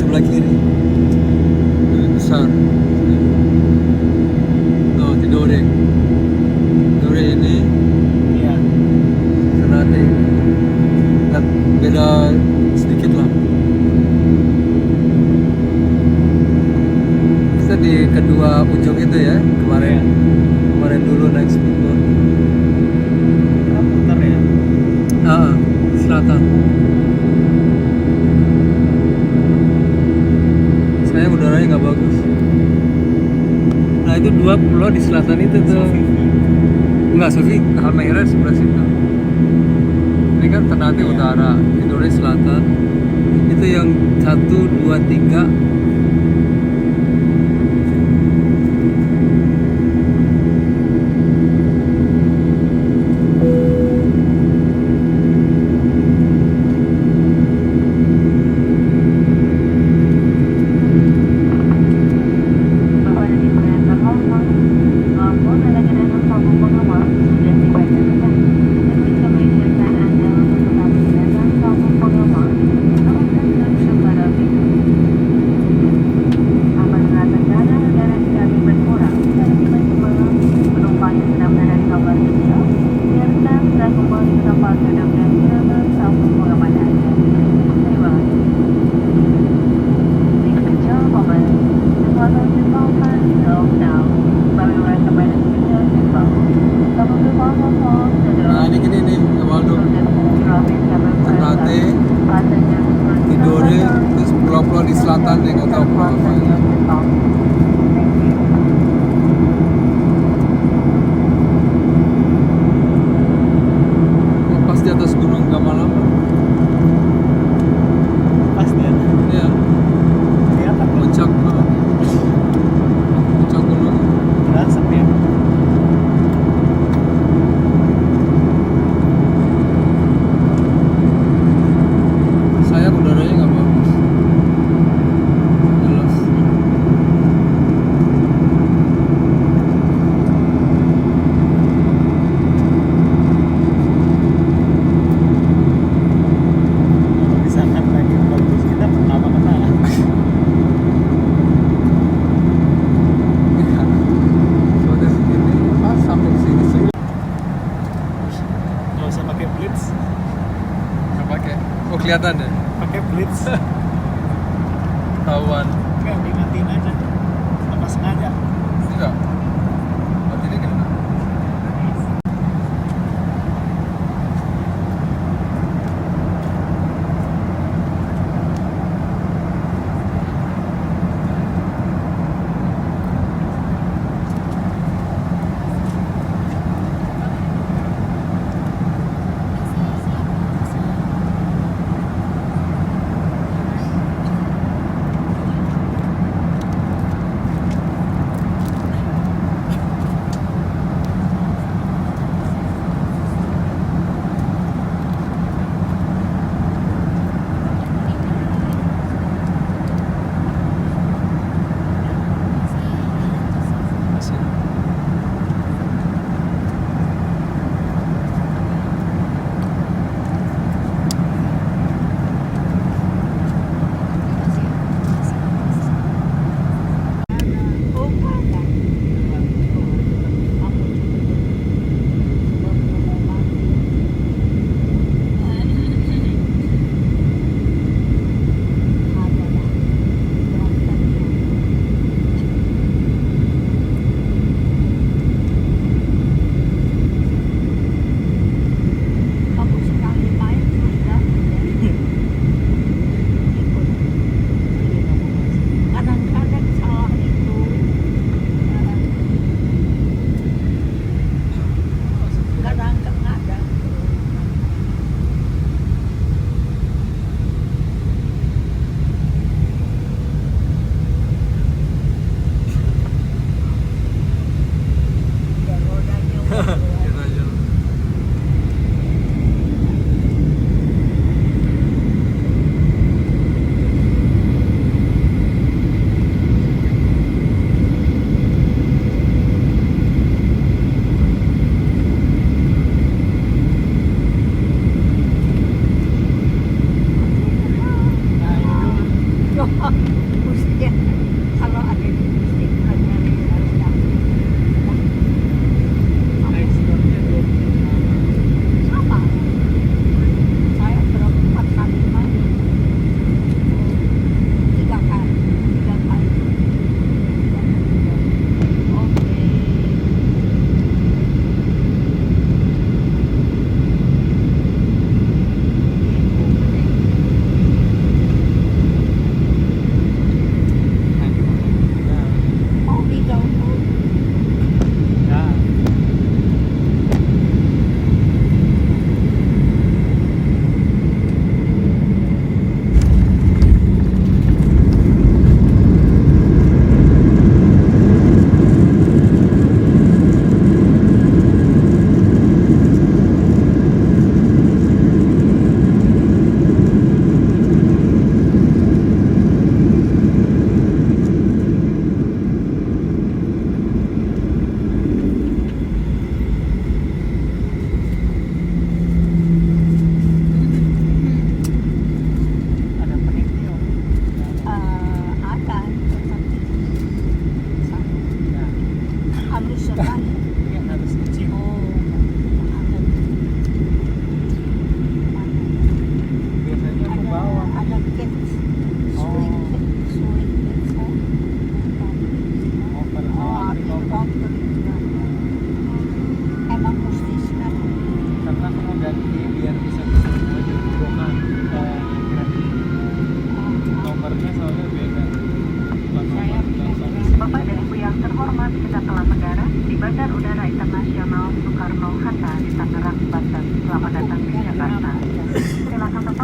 sebelah kiri lebih besar. Tuh Tidore. Tidore ini Iya. Ternate. Dan beda sedikit lah. Kita di kedua ujung itu ya kemarin. Kemarin dulu naik speedboat. Putar ya. Selatan. Sayang udaranya nggak bagus. Nah itu 2 pulau di selatan itu tuh. Enggak, Sofi Halmahera sebelah situ. Ini kan Ternate utara, Tidore selatan. Itu yang 1, 2, 3. Bapak dan Ibu yang terhormat, maupun rekan-rekan tamu pengawal sudah tiba di rumah. Kami kami ingatkan Anda untuk tetap mendengarkan tamu pengawal amankan dan secara itu. Apabila terkadang udara di kami berkurang dan tiba-tiba penumpang yang sedang berada di kamar kecil, biarkan sudah kembali ke tempat duduk dan silakan tamu pengawal Anda. Terima kasih. Ladies and gentlemen, the following development is off now, but we recommend you to take off. Some of the formal calls to the Nah ini gini nih, Waldo. Ternate, Tidore, terus pulau-pulau di selatan yang nggak tahu pulau apa. Oh, pas di atas gunung Gamalama. Pas dia. Iya, Kelihatan kok. puncak gunung. Berasap ya. Sayang udaranya nggak bagus. Jelas. Kalau misalkan lagi bagus kita pertama kena. Iya. So dari sini pas sampai sini sih. Nggak usah pakai blitz. Nggak pakai. Oh kelihatan ya. Pakai blitz. Tahuan. Kayak dimatiin aja. Apa sengaja? Enggak. Berarti ini gimana?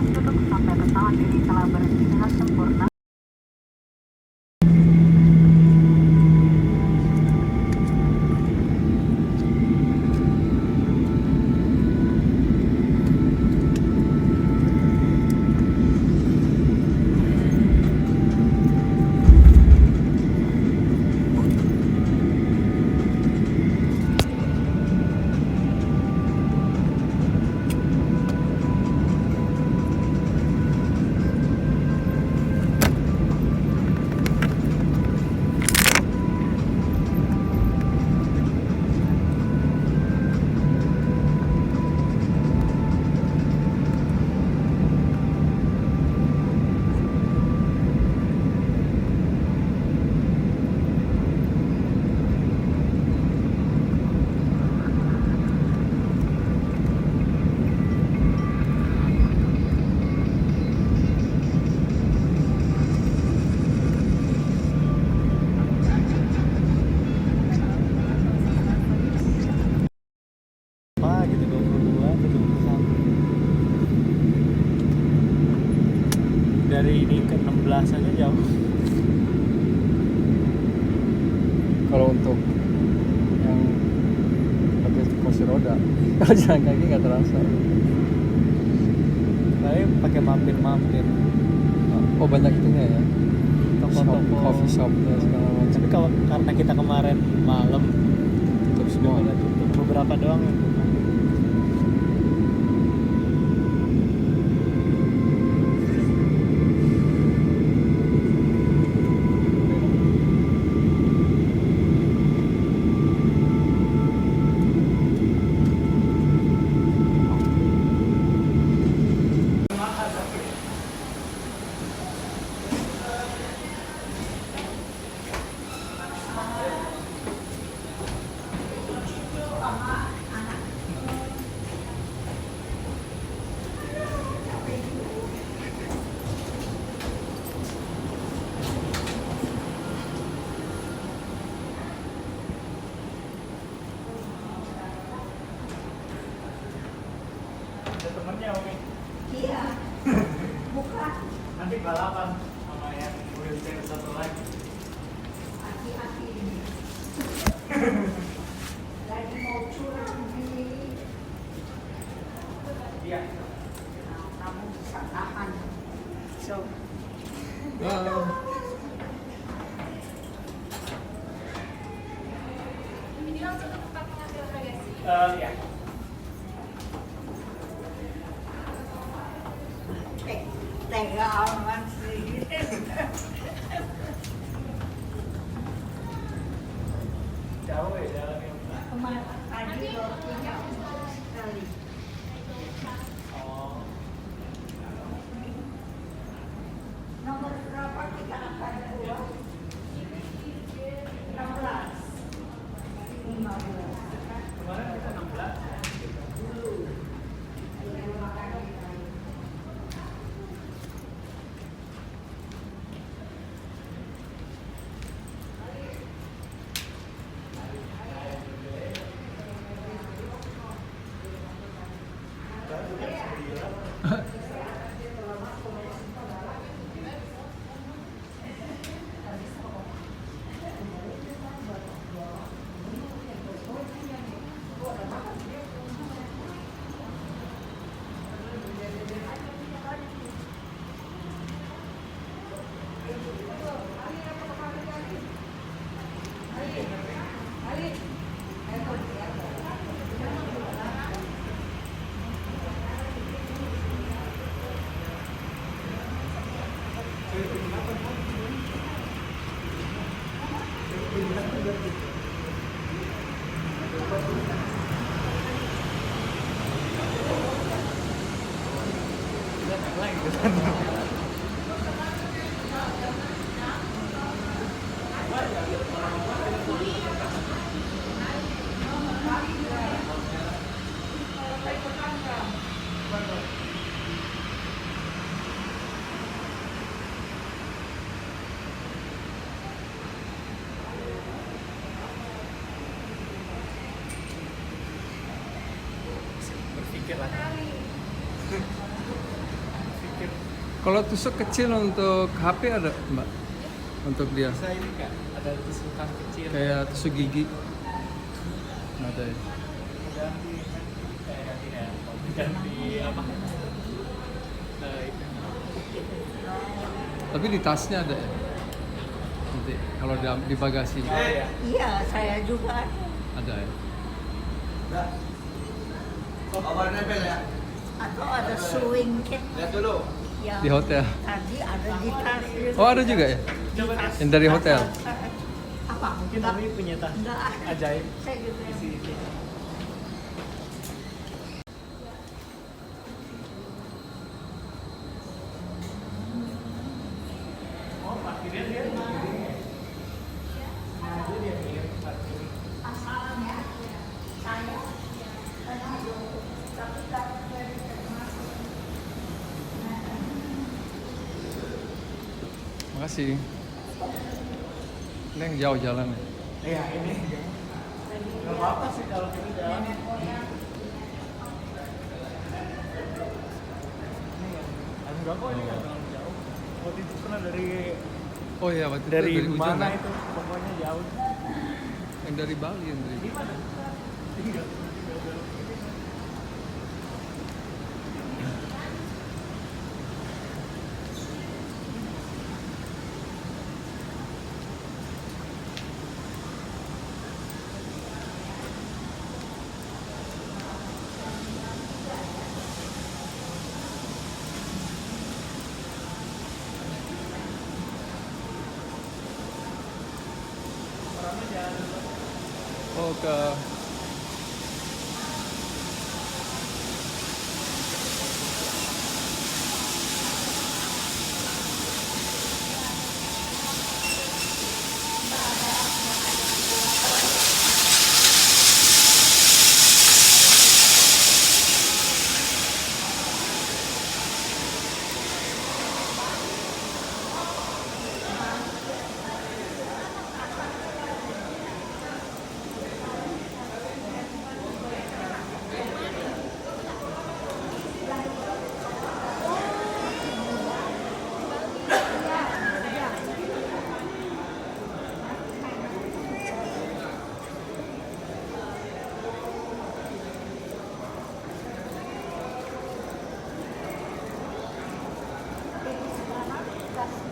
Siap duduk sampai pesawat ini telah berhenti dengan sempurna. Apa gitu 22 ke 21. Dari ini ke 16 aja jauh. Kalau untuk yang pakai kursi roda, kalau jalan kaki nggak terasa. Tapi pakai mampir-mampir. Oh banyak itunya ya, Toko-toko. coffee shopnya segala macam. Tapi kalau karena kita kemarin malam Tutup semua. udah tutup beberapa doang yang buka. Ada temennya Umi. Iya. Buka. Nanti balapan sama yang wheelchair satu lagi. Aki-aki ini. Lagi mau curang ini. Iya. Nah, kamu bisa tahan. So, Iya. tega amat sih. Jauh ya jalannya. Kemarin tadi rotinya sekali. Oh. Nomor berapa kita akan keluar? 16. 15. Kemarin kita 16. Berpikir lah. Kalau tusuk kecil untuk HP ada Mbak? Untuk dia Bisa ini nggak? Ada tusukan kecil. kayak tusuk gigi. Ada ya. Ganti ya. Ganti apa? Itu. Tapi di tasnya ada ya. Nanti kalau di bagasi Iya, saya juga. ada ya. Atau ada sewing kit. Yang Di hotel. tadi ada di tas. Oh ada juga ya? Coba deh. Yang dari hotel. Apa? Mungkin Ami punya tas Enggak. ajaib. Saya juga. Isi itu. Oh, parkirnya dia. Dia mirip parkir. Asalnya saya Makasih. Ini yang jauh jalan ya. Iya, ini. Nggak apa-apa sih kalau kita jalan. Enggak kok, ini nggak terlalu jauh. Waktu itu pernah Oh iya waktu itu dari ujung mana ya? itu, pokoknya jauh. Yang dari Bali yang dari. Di mana? Tinggal. Oh ke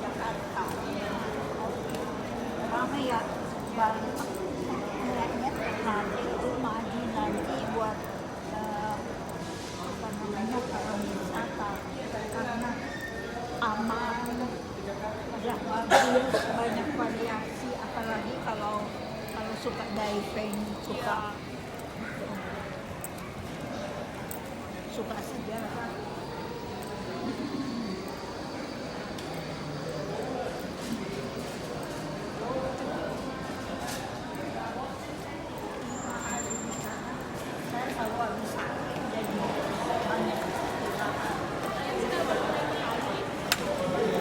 Jakarta. Ramai ya Bali. Kayaknya nanti itu maju nanti buat apa namanya pariwisata karena aman, udah bagus, banyak variasi, apalagi kalau suka diving, suka sejarah. Saya selalu habis sakit jadi banyak istirahat.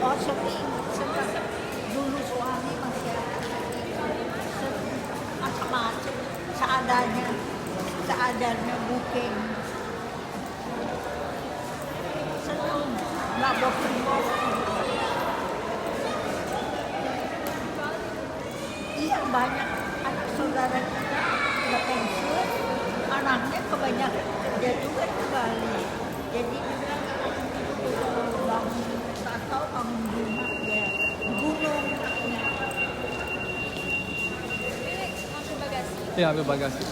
Oh sering dulu suami masih macam-macam seadanya booking. Senang nggak bosen-bosen. Iya banyak anak saudara kita udah pensiun, anaknya kebanyakan kerja juga di Bali. Jadi juga bangun tak tahu bangun rumah ya gunung ya. Masuk bagasi. ya ambil bagasi.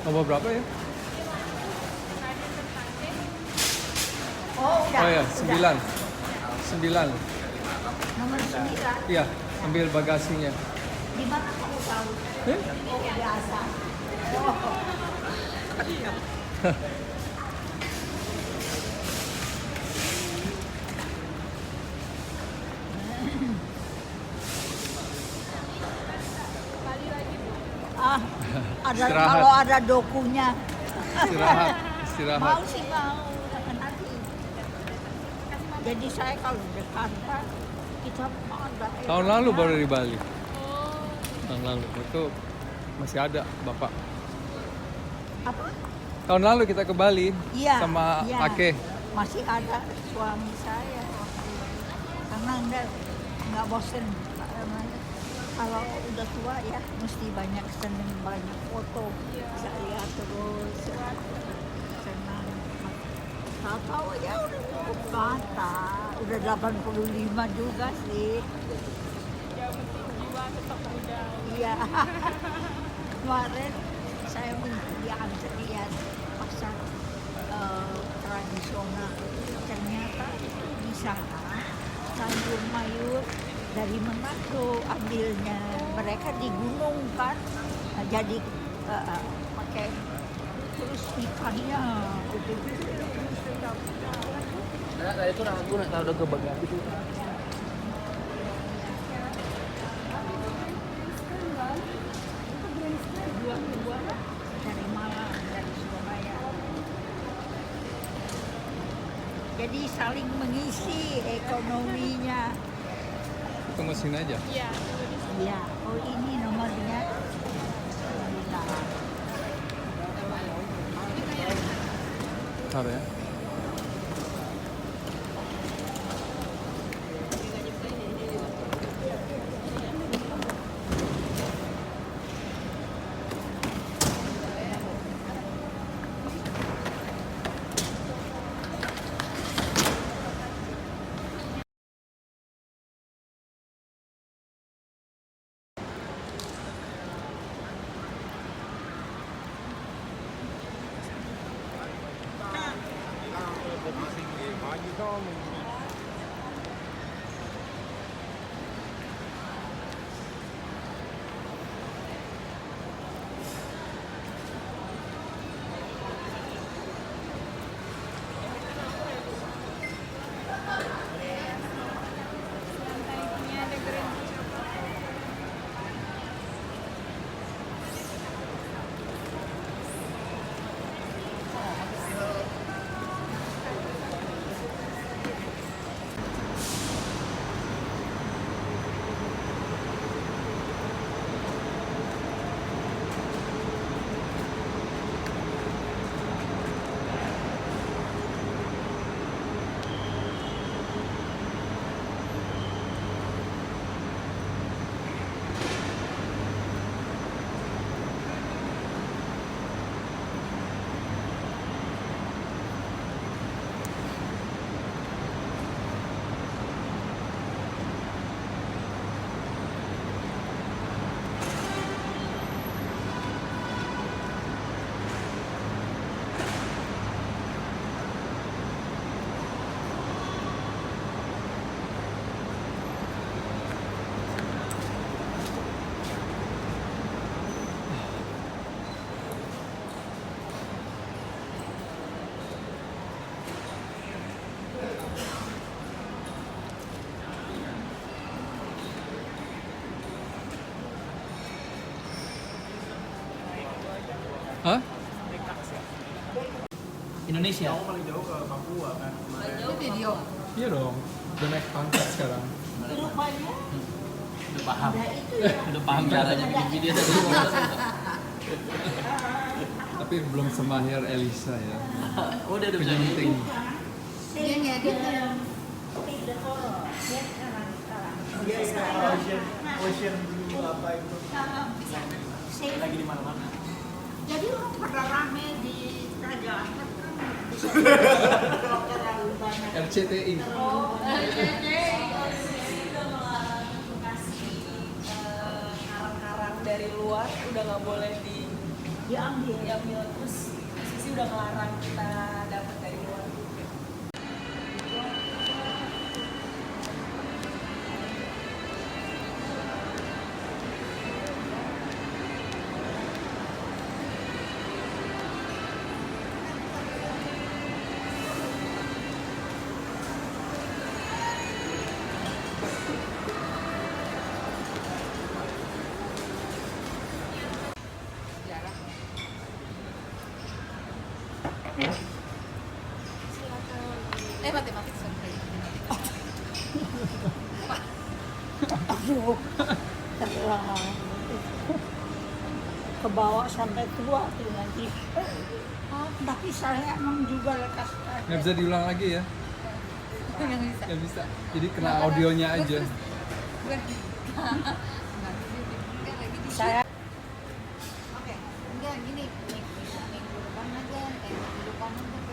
Nomor berapa ya? Oh udah. Oh ya, udah. 9. Nomor 9. Iya, ambil bagasinya. Di mana kamu tahu? Eh? Oh biasa. Oh. Ah, ada Istirahat. kalau ada dokunya. Istirahat. Mau sih mau, nanti. Jadi saya kalau Jakarta kita ada. Tahun lalu baru di Bali. Oh, Tahun lalu itu masih ada bapak. Apa? Tahun lalu kita ke Bali Iya. sama iya. Ake. Masih ada suami saya. Karena nggak bosen. Kalau udah tua ya mesti banyak seneng, banyak foto. Saya terus senang. Tahu ya udah cukup kata. Udah 85 juga sih. yang penting jiwa tetap muda. Iya. Kemarin saya lihat pasar tradisional. Ternyata di sana sayur mayur dari Manado ambilnya. Mereka di gunung kan, jadi pakai terus ikannya. Nah, itu ragu nak kalau udah ke Bagasi itu. Dari Malang, dari Surabaya. Jadi saling mengisi ekonominya. Tunggu sini aja. Iya, Iya, oh ini nomornya. Bentar ya. ini ada green. Hah? Indonesia. Aku paling jauh ke Papua kan. Video. Iya dong. Udah naik pangkat sekarang. Rupanya Udah paham. ada itu ya. Udah paham caranya bikin video tadi. Tapi belum semahir Elisa ya. Oh, dia udah bisa Penting. Dia ngedit the photo. Dia sekarang. Iya, Ocean Blue apa itu. Save. Lagi di mana-mana. Jadi orang pada rame di Raja Ampat kan. Terlalu banyak. RCTI. Oh, karang-karang dari luar udah nggak boleh diambil, terus sisi udah ngelarang kita dapat dari luar. Matematik sampai. Aduh, terlalu kebawa sampai tua tuh nanti. Tapi saya emang juga lekas. Nggak bisa diulang lagi ya? Nggak bisa. Jadi kena audionya aja. Saya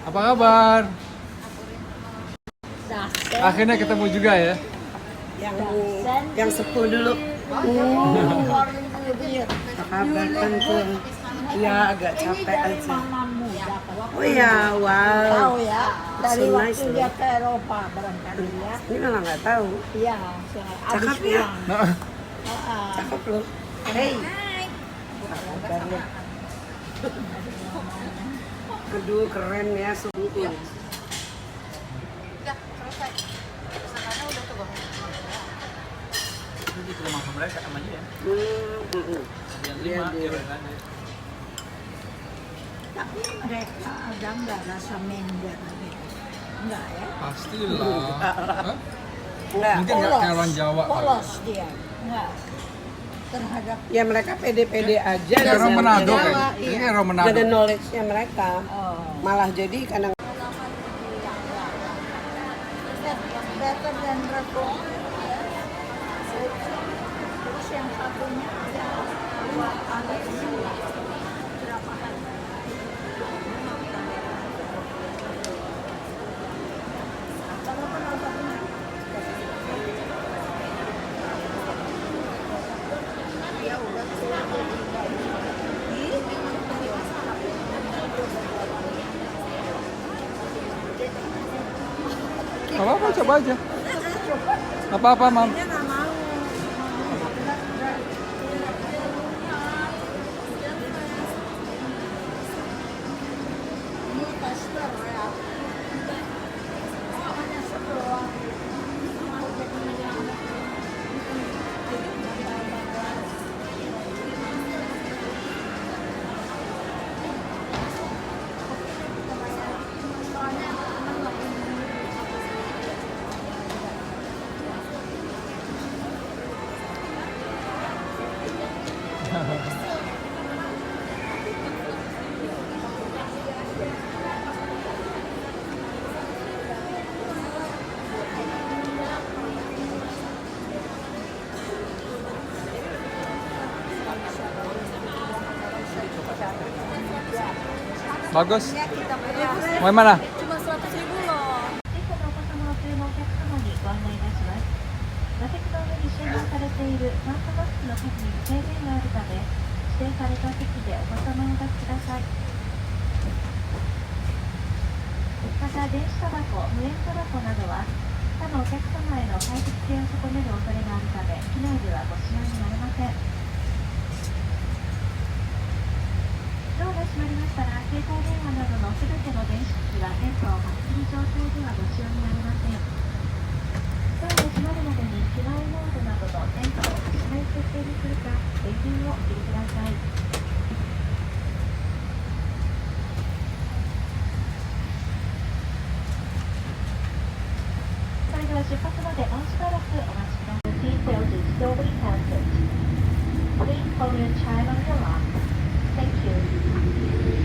Apa kabar? Dasen. Akhirnya ketemu juga ya? Yang sepuh dulu. Kabar Tengkung. Ya agak capek aja. Mamamu Oh ya, wow. tahu ya dari So waktu nice, dia loh. ke Eropa barangkali ya. Ini malah nggak tahu. Iya, Cakep habis ya? pulang. Cakep loh. Hey. Kabar lu. Aduh keren ya suhu. Jadi ke rumah mereka sama dia. Yang Iya, 5 iya. ya kan. Tapi mereka ada nggak rasa minder gitu? Enggak ya? Pastilah. Hah? Enggak. Mungkin nggak kayak orang Jawa. kali. Polos dia. Enggak. Terhadap Ya mereka pede-pede aja. Kayak orang dan Manado Jawa, kayaknya. iya. Kayaknya orang Manado. Gak ada knowledge-nya mereka. oh, Malah jadi kadang better than Rako. Terus yang satunya ada dua anak berapa hari? Kalau penontonnya ya udah tua Gak apa-apa, coba aja. Gak apa-apa, Mam. ini tester ya. Hanya sebuah Bagus. Mau yang mana? Cuma 100.000 loh. このお子様を注文お客様にご案内いたします。座席の上に収納されている酸素マスクの数に制限があるため、指定された席でお子様をお立ちください。また、電子タバコ、無煙タバコなどは、他のお客様への快適性を損ねる恐れがあるため、機内ではご使用になれません。ドアが閉まりましたら、携帯電話などのすべての電子機器は電波を発する状態ではご使用になれません。ドアが閉まるまでに機内モードなどの電波を発しない設定にするか、レビューをお切りください。それでは出発までもうしばらくお待ちください。The seatbelt is still being fastened. Please follow your child on your lap. Thank you.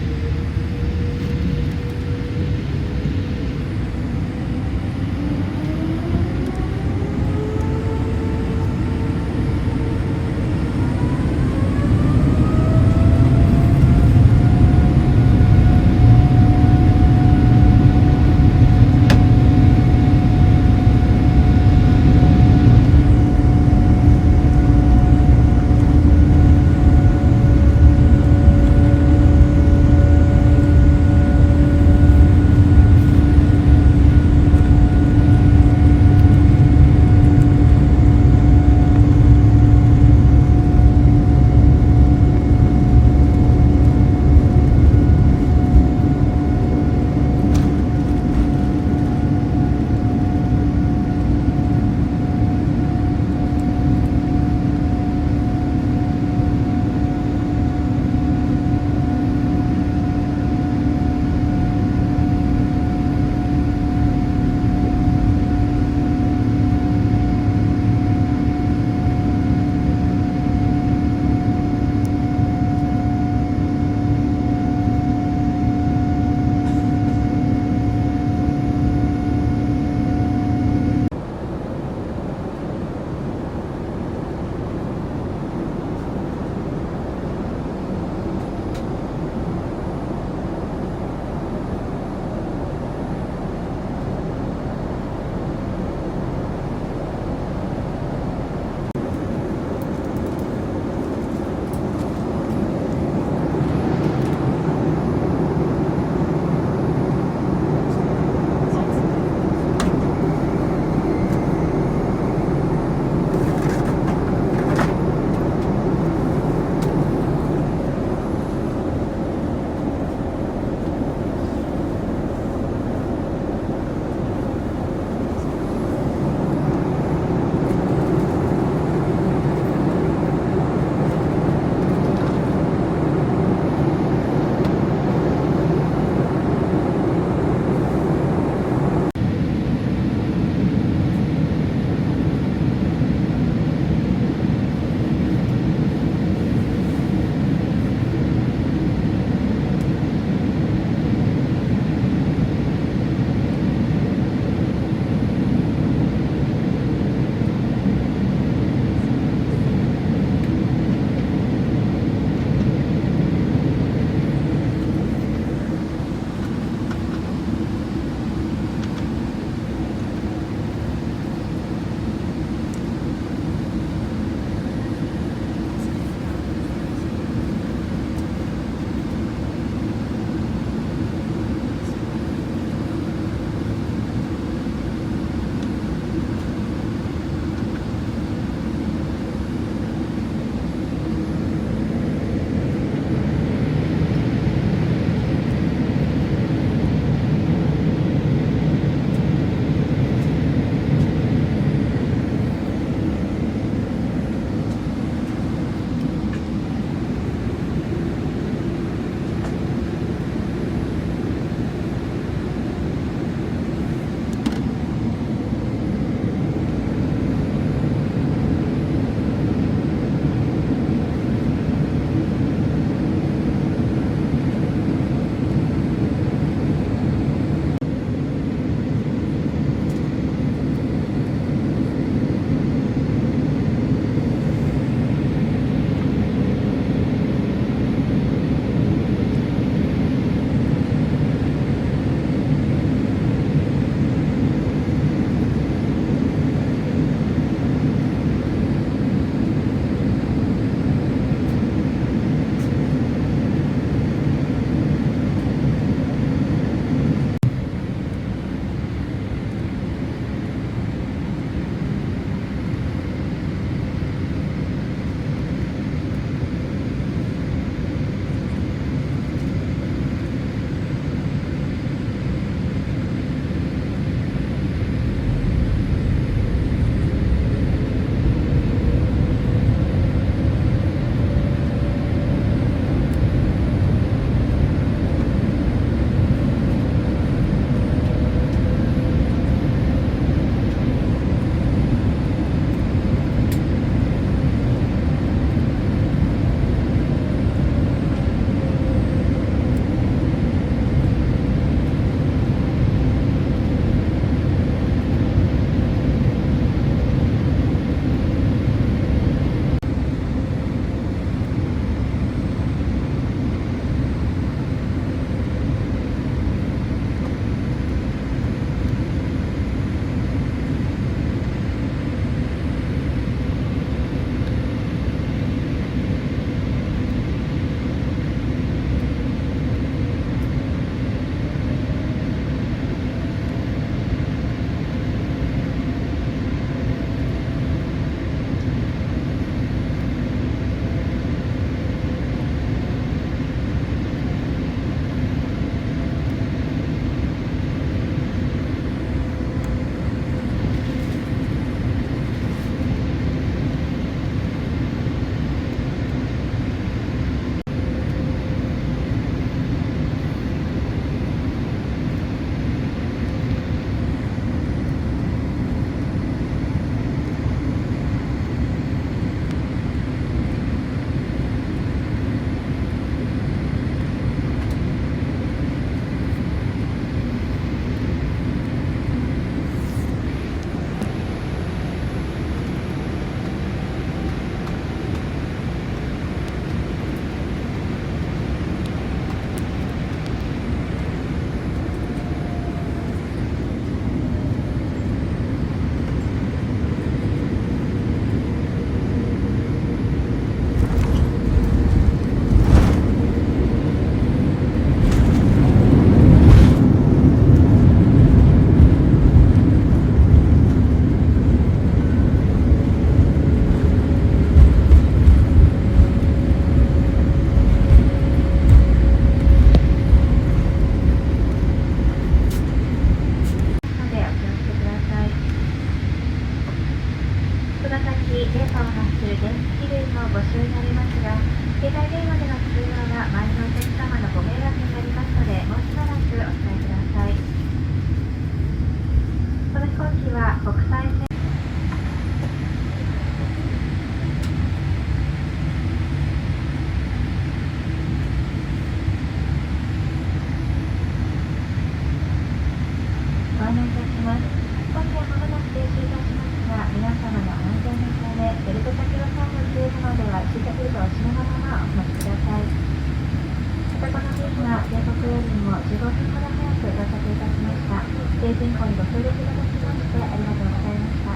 金庫にご協力いただきましてありがとうございました。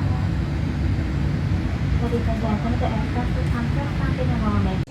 Ladies and gentlemen, the aircraft is unpacked and in a moment.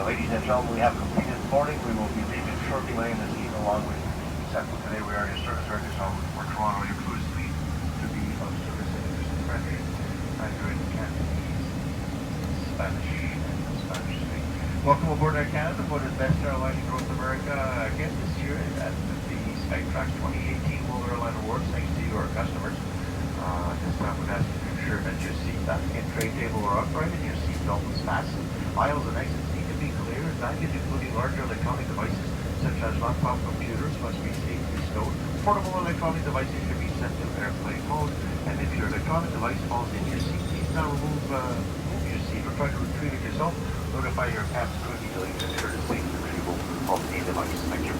Ladies and gentlemen, we have completed boarding. We will be leaving shortly later this evening along with Central. Today we are in service records home for Toronto Air Cruise Fleet to be of service in English and French, Mandarin, Cantonese, Spanish, and Spanish speaking. Welcome aboard Air Canada, aboard the best airline in North America. Again this year at the Skytrax 2018 World Airline Awards. Thanks to you, our customers. This time we'd ask you to ensure that your seat and tray table are upright and your seat belt is fastened. Aisles and exits need to be clear. Baggage, including larger electronic devices such as laptop computers, must be safely stowed. Portable electronic devices should be set to airplane mode. And if your electronic device falls in your seat, please now remove your seat or try to retrieve it yourself. Notify your cabin crew immediately to ensure the safe retrieval of the device. Thank you.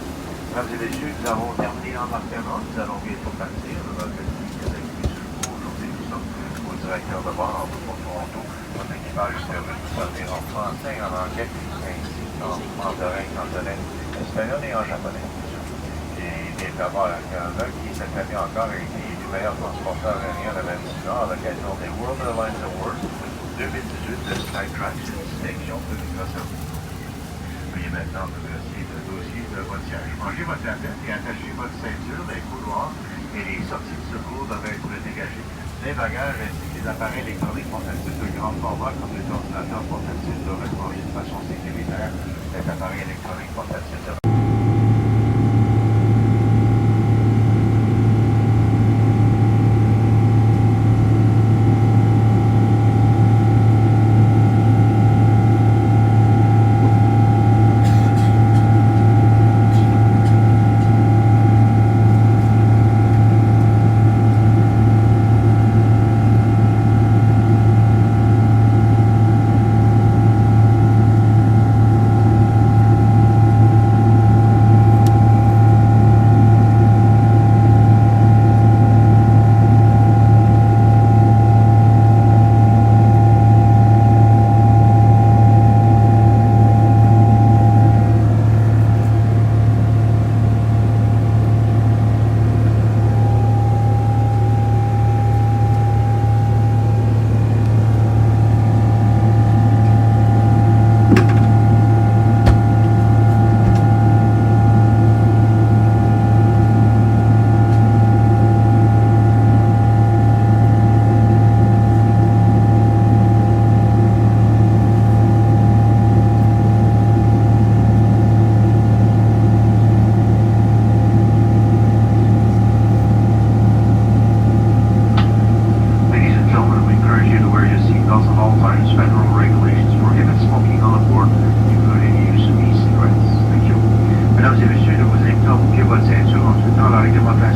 Mesdames et messieurs, nous avons terminé l'embarquement. Nous allons bientôt partir. Notre aujourd'hui, nous sommes au directeur de bord pour Toronto. Notre équipage se termine de servir en français, en anglais, ainsi qu'en mandarin, cantonais, espagnol et en japonais. Et bien d'avoir un Canada qui, cette année encore, a été élu meilleur transporteur aérien de l'Amérique du Nord à l'occasion des World Airlines Awards 2018 de Skytrax, section 2019. Veuillez maintenant vérifier le dossier de votre siège. Rangez votre tête et attachez votre ceinture, les couloirs et les sorties de secours doivent être dégagées. Les bagages ainsi que les appareils électroniques portatifs de grand format comme les ordinateurs portatifs doivent être rangés de façon sécuritaire. Les appareils électroniques portatifs de Mesdames et messieurs, de vous inviter à boucler votre ceinture en souhaitant la réglementation